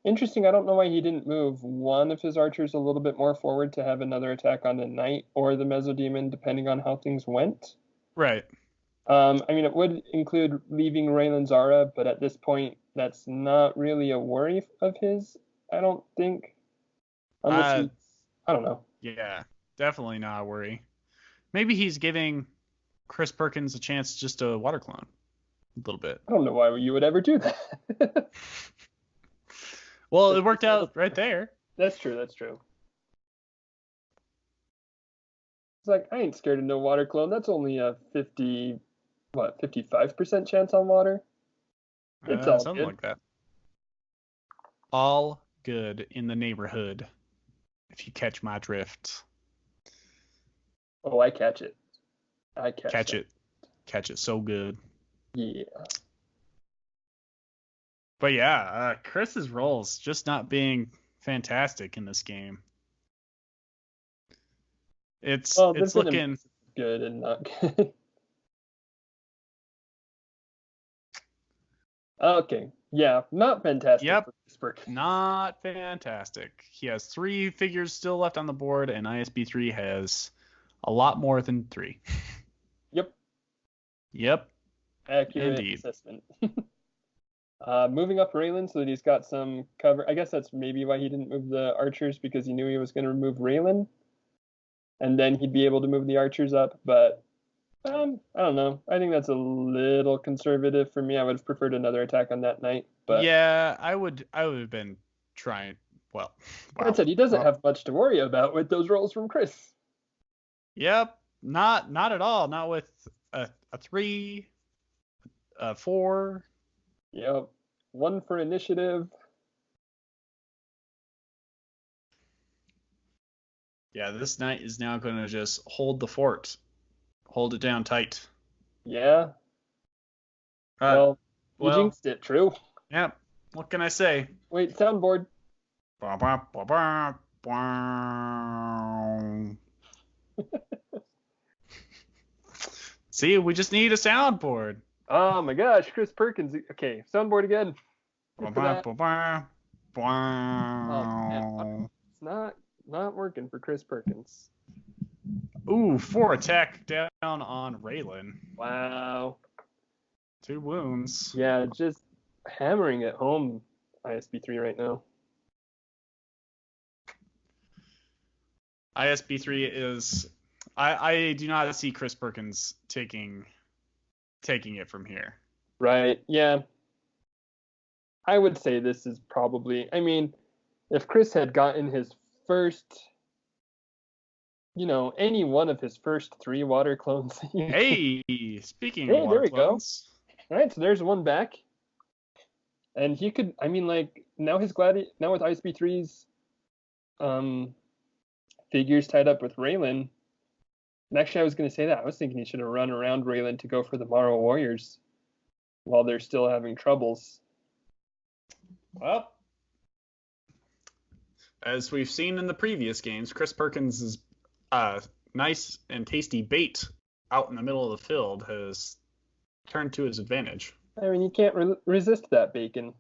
Interesting. I don't know why he didn't move one of his archers a little bit more forward to have another attack on the knight or the Mesodemon, depending on how things went. Right. I mean, it would include leaving Raylan Zara, but at this point, that's not really a worry of his, I don't think. Unless he's, I don't know. Yeah, definitely not a worry. Maybe he's giving Chris Perkins a chance just to water clone a little bit. I don't know why you would ever do that. Well, it worked out right there. That's true. That's true. It's like, I ain't scared of no water clone. That's only a 50 what, 55% chance on water? It's all Something good. like that. All good in the neighborhood, if you catch my drift. Oh, I catch it. I Catch it. Catch it so good. Yeah. But yeah, Chris's rolls just not being fantastic in this game. It's looking good and not good. Okay. Yeah, not fantastic. Yep. For Chris Perkins. Not fantastic. He has 3 figures still left on the board, and I.S.B.3 has a lot more than 3. Yep. Yep. Accurate Indeed. assessment. Moving up Raylan so that he's got some cover. I guess that's maybe why he didn't move the archers, because he knew he was going to remove Raylan, and then he'd be able to move the archers up. But I don't know. I think that's a little conservative for me. I would have preferred another attack on that night. But yeah, I would have been trying. Well, wow. That said, he doesn't have much to worry about with those rolls from Chris. Yep, not at all. Not with a 3, a 4. Yep, 1 for initiative. Yeah, this knight is now going to just hold the fort, hold it down tight. Yeah. Well, you jinxed it, true. Yep. What can I say? Wait, soundboard. See, we just need a soundboard. Oh my gosh, Chris Perkins. Okay, soundboard again. Oh, it's not working for Chris Perkins. Ooh, 4 attack down on Raylan. Wow. 2 wounds. Yeah, just hammering it home, I.S.B.3 right now. I.S.B.3 is... I do not see Chris Perkins taking it from here. Right, yeah. I would say this is probably... I mean, if Chris had gotten his first... any one of his first 3 water clones... Hey, speaking of water clones... All right, so there's 1 back. And he could... I mean, like, now with I.S.B.3's figures tied up with Raylan... And actually, I was going to say that. I was thinking he should have run around Raylan to go for the Morrow Warriors while they're still having troubles. Well, as we've seen in the previous games, Chris Perkins' nice and tasty bait out in the middle of the field has turned to his advantage. I mean, you can't resist that bacon.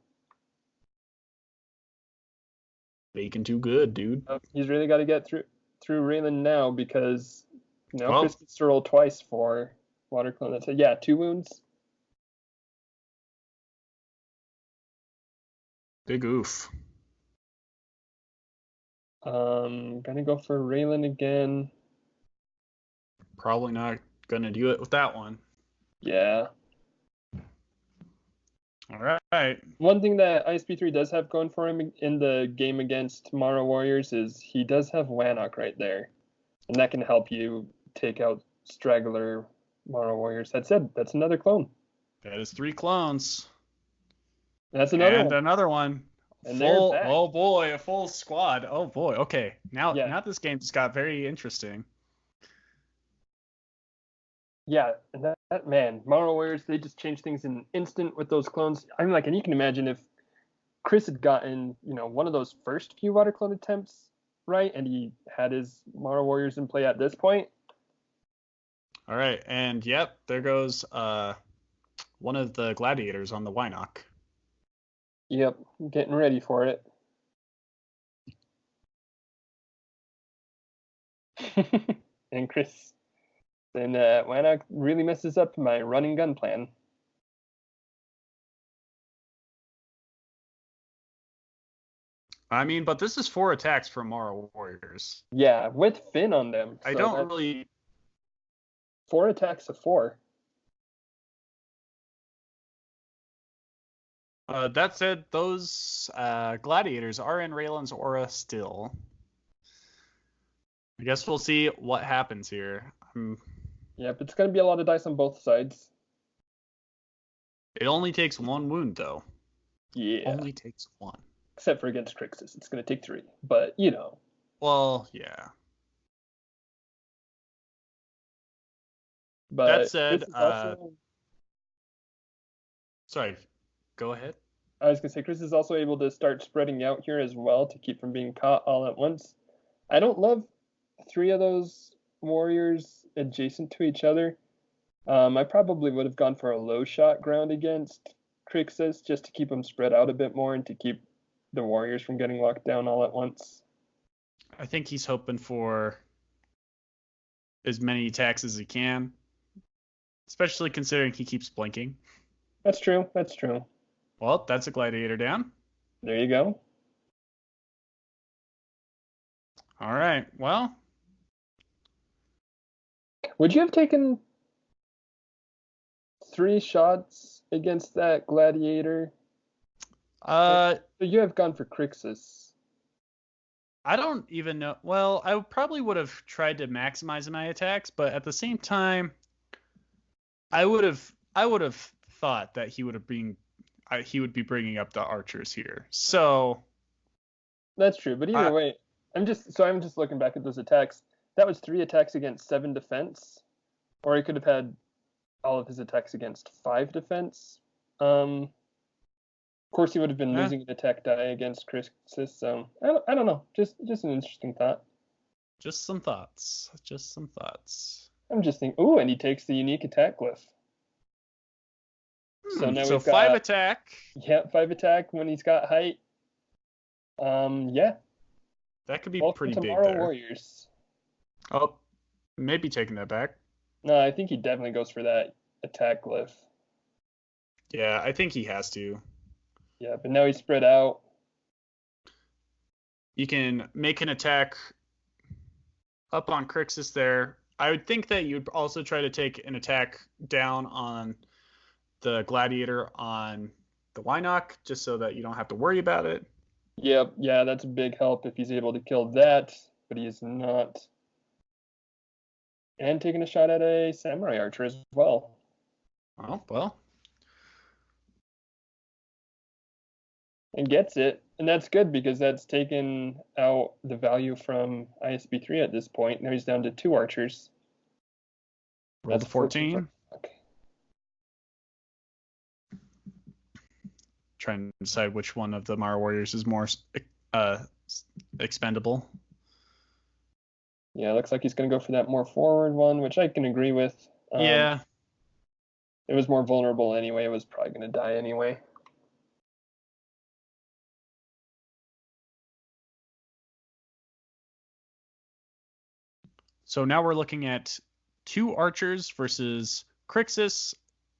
Bacon too good, dude. He's really got to get through Raylan now because... Chris gets to roll twice for water clone. That's 2 wounds. Big oof. Gonna go for Raylan again. Probably not gonna do it with that one. Yeah. All right. One thing that I.S.B.3 does have going for him in the game against Morrow Warriors is he does have Wannock right there. And that can help you take out straggler Morrow Warriors. That said, that's another clone. That is 3 clones. That's another one. And another one. And full, oh boy, a full squad. Oh boy. Okay. Now this game just got very interesting. Yeah, and that man, Morrow Warriors, they just changed things in an instant with those clones. I mean, and you can imagine if Chris had gotten, one of those first few water clone attempts right, and he had his Morrow Warriors in play at this point. All right, and yep, there goes one of the gladiators on the Wynock. Yep, getting ready for it. And Chris, then Wynock really messes up my running gun plan. I mean, but this is 4 attacks from Morrow Warriors. Yeah, with Finn on them. I don't really... 4 attacks of 4. That said, those gladiators are in Raylan's aura still. I guess we'll see what happens here. Yep, it's going to be a lot of dice on both sides. It only takes one wound, though. Yeah. Only takes one. Except for against Crixus. It's going to take 3. But, you know. Well, yeah. But That said, also... sorry, go ahead. I was going to say, Chris is also able to start spreading out here as well to keep from being caught all at once. I don't love 3 of those warriors adjacent to each other. I probably would have gone for a low shot ground against Crixus just to keep them spread out a bit more and to keep the warriors from getting locked down all at once. I think he's hoping for as many attacks as he can, especially considering he keeps blinking. That's true. That's true. Well, that's a gladiator down. There you go. All right. Well, would you have taken 3 shots against that gladiator? You have gone for Crixus. I don't even know. Well, I probably would have tried to maximize my attacks, but at the same time, I would have thought that he would be bringing up the archers here. So that's true. But either way, I'm just looking back at those attacks. That was 3 attacks against 7 defense, or he could have had all of his attacks against 5 defense. Of course, he would have been losing an attack die against Crixus. So I don't know. Just an interesting thought. Just some thoughts. Just some thoughts. I'm just thinking. Ooh, and he takes the unique attack glyph. So now we've got 5 attack. Yeah, 5 attack when he's got height. Yeah. That could be Welcome pretty to big Morrow there. Warriors. Oh, maybe taking that back. No, I think he definitely goes for that attack glyph. Yeah, I think he has to. Yeah, but now he's spread out. You can make an attack up on Crixus there. I would think that you'd also try to take an attack down on the gladiator on the Wynock, just so that you don't have to worry about it. Yep, yeah, that's a big help if he's able to kill that, but he is not. And taking a shot at a samurai archer as well. Oh, well. And gets it. And that's good because that's taken out the value from I.S.B.3 at this point. Now he's down to 2 archers. Roll the 14. Okay. Trying to decide which one of the Morrow Warriors is more expendable. Yeah, looks like he's going to go for that more forward one, which I can agree with. Yeah. It was more vulnerable anyway. It was probably going to die anyway. So now we're looking at 2 archers versus Crixus,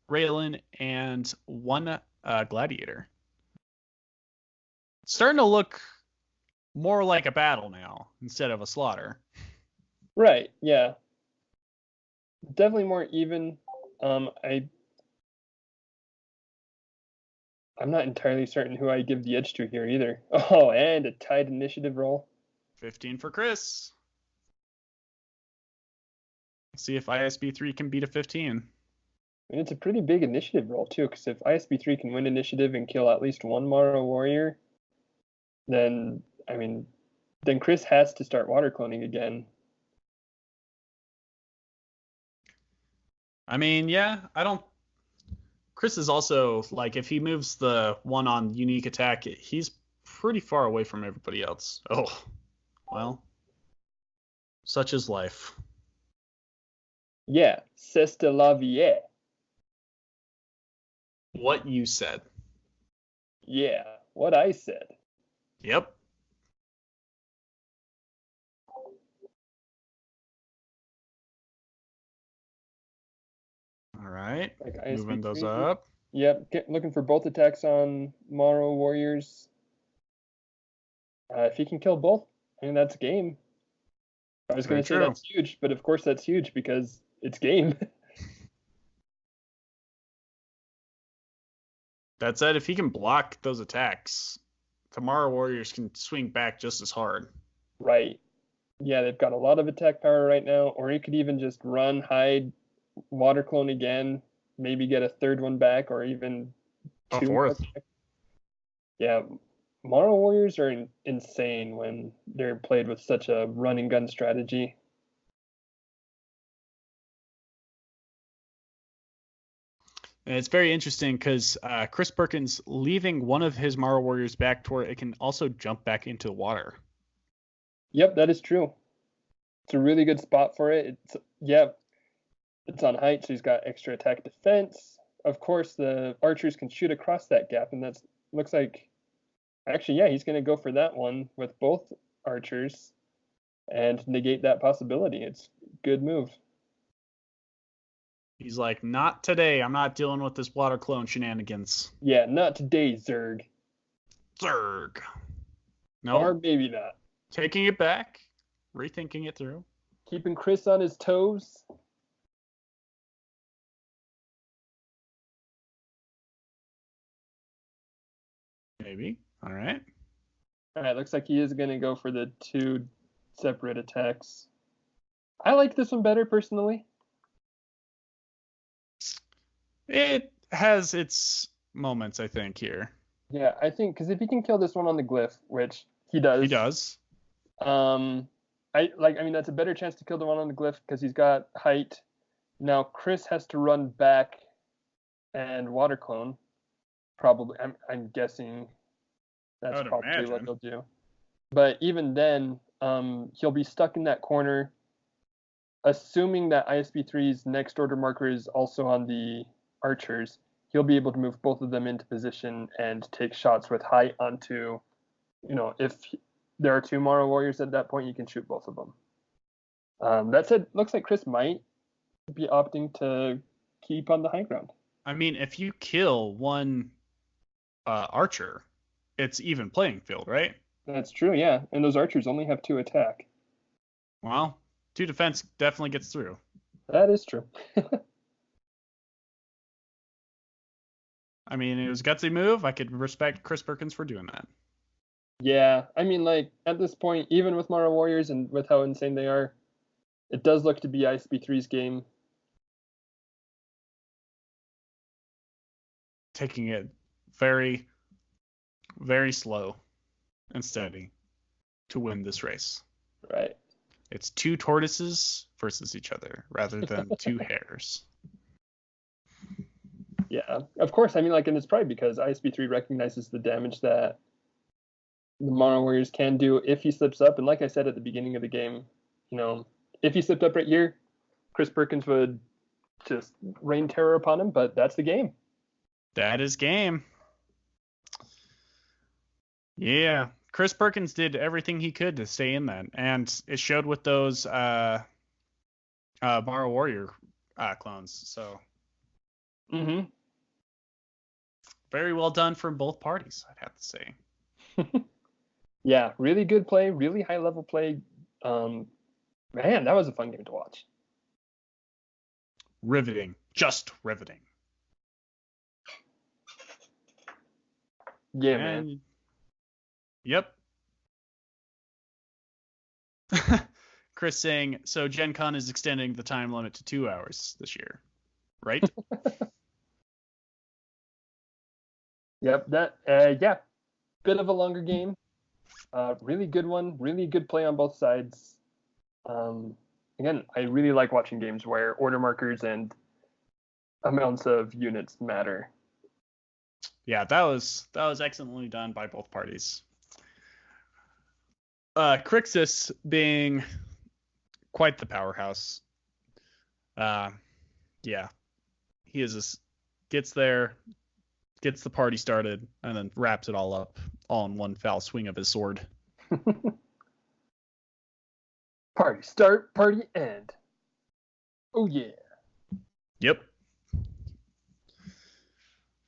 Raylan, and 1 gladiator. It's starting to look more like a battle now instead of a slaughter. Right, yeah. Definitely more even. I'm not entirely certain who I give the edge to here either. Oh, and a tied initiative roll. 15 for Chris. Let's see if I.S.B.3 can beat a 15. And it's a pretty big initiative roll, too, because if I.S.B.3 can win initiative and kill at least 1 Morrow Warrior, then Chris has to start water cloning again. I mean, yeah, Chris is also, like, if he moves the 1 on unique attack, he's pretty far away from everybody else. Oh, well, such is life. Yeah, c'est de la vie. What you said. Yeah, what I said. Yep. All right, moving those up. Yep, looking for both attacks on Morrow Warriors. If he can kill both, that's game. I was going to say that's huge, but of course that's huge because it's game. That said, if he can block those attacks, the Morrow Warriors can swing back just as hard. Right. Yeah, they've got a lot of attack power right now, or he could even just run, hide, water clone again, maybe get a third one back or even A two more fourth. back. Yeah, Mono Warriors are insane when they're played with such a run and gun strategy. And it's very interesting because Chris Perkins leaving one of his Morrow Warriors back to where it can also jump back into the water. Yep, that is true. It's a really good spot for it. It's on height, so he's got extra attack defense. Of course, the archers can shoot across that gap, and that looks like actually, yeah, he's going to go for that one with both archers and negate that possibility. It's a good move. He's like, not today. I'm not dealing with this water clone shenanigans. Yeah, not today, Zerg. Zerg. Or No, maybe not. taking it back, rethinking it through. Keeping Chris on his toes. Maybe. All right. All right, looks like he is going to go for the two separate attacks. I like this one better personally. It has its moments, I think, here. Yeah, I think because if he can kill this one on the glyph, which he does, He does. I mean that's a better chance to kill the one on the glyph because he's got height. Now Chris has to run back and water clone. Probably, I'm guessing that's probably what he'll do. But even then, he'll be stuck in that corner. Assuming that I.S.B.3's next order marker is also on the archers, he'll be able to move both of them into position and take shots with height onto, if there are two Morrow Warriors at that point, you can shoot both of them. That said, looks like Chris might be opting to keep on the high ground. I mean, if you kill one archer, it's even playing field, right? That's true, yeah. And those archers only have 2 attack. Well, 2 defense definitely gets through. That is true. I mean, it was a gutsy move. I could respect Chris Perkins for doing that. Yeah, I mean, like, at this point, even with Morrow Warriors and with how insane they are, it does look to be I.S.B.3's game. Taking it very, very slow and steady to win this race. Right. It's 2 tortoises versus each other rather than 2 hares. Yeah, of course. I mean, like, and it's probably because I.S.B.3 recognizes the damage that the Mono Warriors can do if he slips up. And like I said at the beginning of the game, if he slipped up right here, Chris Perkins would just rain terror upon him. But that's the game. That is game. Yeah, Chris Perkins did everything he could to stay in that, and it showed with those Morrow Warrior clones. So, very well done from both parties, I'd have to say. Yeah, really good play, really high level play. Man, that was a fun game to watch. Riveting, just riveting. Yeah, man. Yep. Chris saying, so GenCon is extending the time limit to 2 hours this year, right? Yep, yeah, bit of a longer game. Really good one, really good play on both sides. Again, I really like watching games where order markers and amounts of units matter. Yeah, that was excellently done by both parties. Crixus being quite the powerhouse. Yeah, he gets there, gets the party started, and then wraps it all up all in one foul swing of his sword. Party start, party end. Oh yeah. Yep.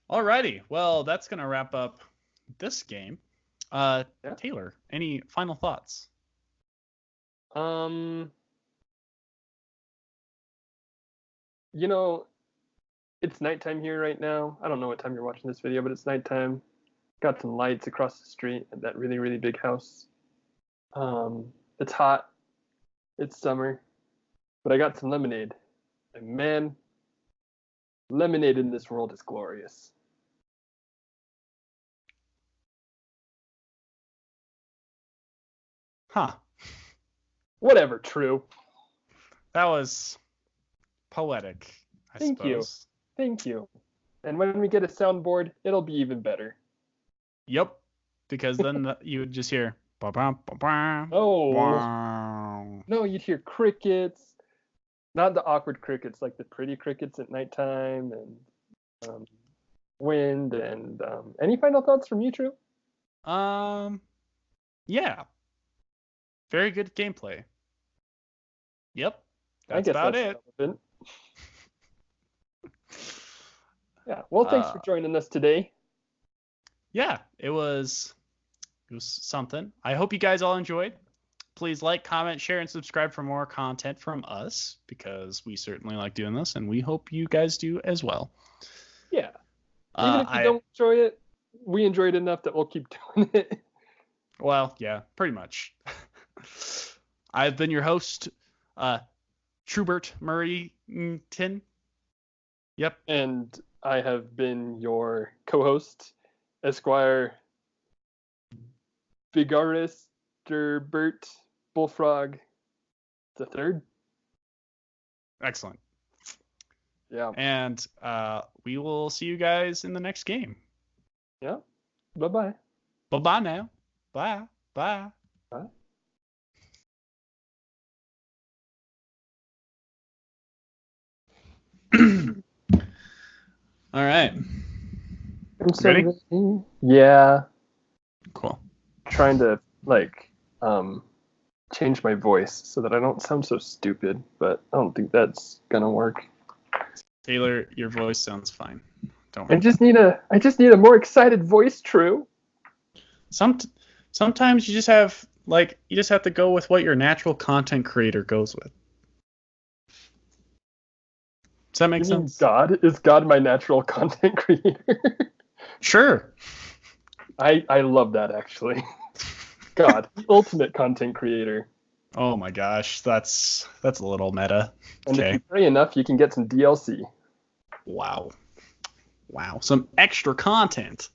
Alrighty, well, that's gonna wrap up this game. Yeah. Taylor, any final thoughts? It's nighttime here right now. I don't know what time you're watching this video, but it's nighttime. Got some lights across the street at that really, really big house. It's hot. It's summer. But I got some lemonade. And man, Lemonade in this world is glorious. Huh. Whatever, true. That was poetic, I suppose. Thank you. And when we get a soundboard, it'll be even better. Yep. Because then you would just hear. Oh. Wow. No, you'd hear crickets. Not the awkward crickets, like the pretty crickets at nighttime, and wind. And any final thoughts from you, True? Yeah. Very good gameplay. Yep. That's about it. Relevant. Yeah. Well, thanks for joining us today. Yeah, it was something. I hope you guys all enjoyed. Please like, comment, share, and subscribe for more content from us, because we certainly like doing this, and we hope you guys do as well. Yeah. Even if you don't enjoy it, we enjoy it enough that we'll keep doing it. Well, yeah, pretty much. I've been your host, Trubert Murrayton. Yep. And I have been your co-host, Esquire Bigaristerbert Bullfrog the Third. Excellent. Yeah. And we will see you guys in the next game. Yeah. Bye-bye. Bye-bye now. Bye. Bye. Bye. All right. I'm so ready? Yeah. Cool. Trying to change my voice so that I don't sound so stupid, but I don't think that's gonna work. Taylor, your voice sounds fine. Don't worry. I just need a more excited voice, True. Sometimes you just have to go with what your natural content creator goes with. Does that make sense? Is God my natural content creator? Sure. I love that, actually. God, ultimate content creator. Oh my gosh, that's a little meta. And if you pray enough, you can get some DLC. Wow, some extra content.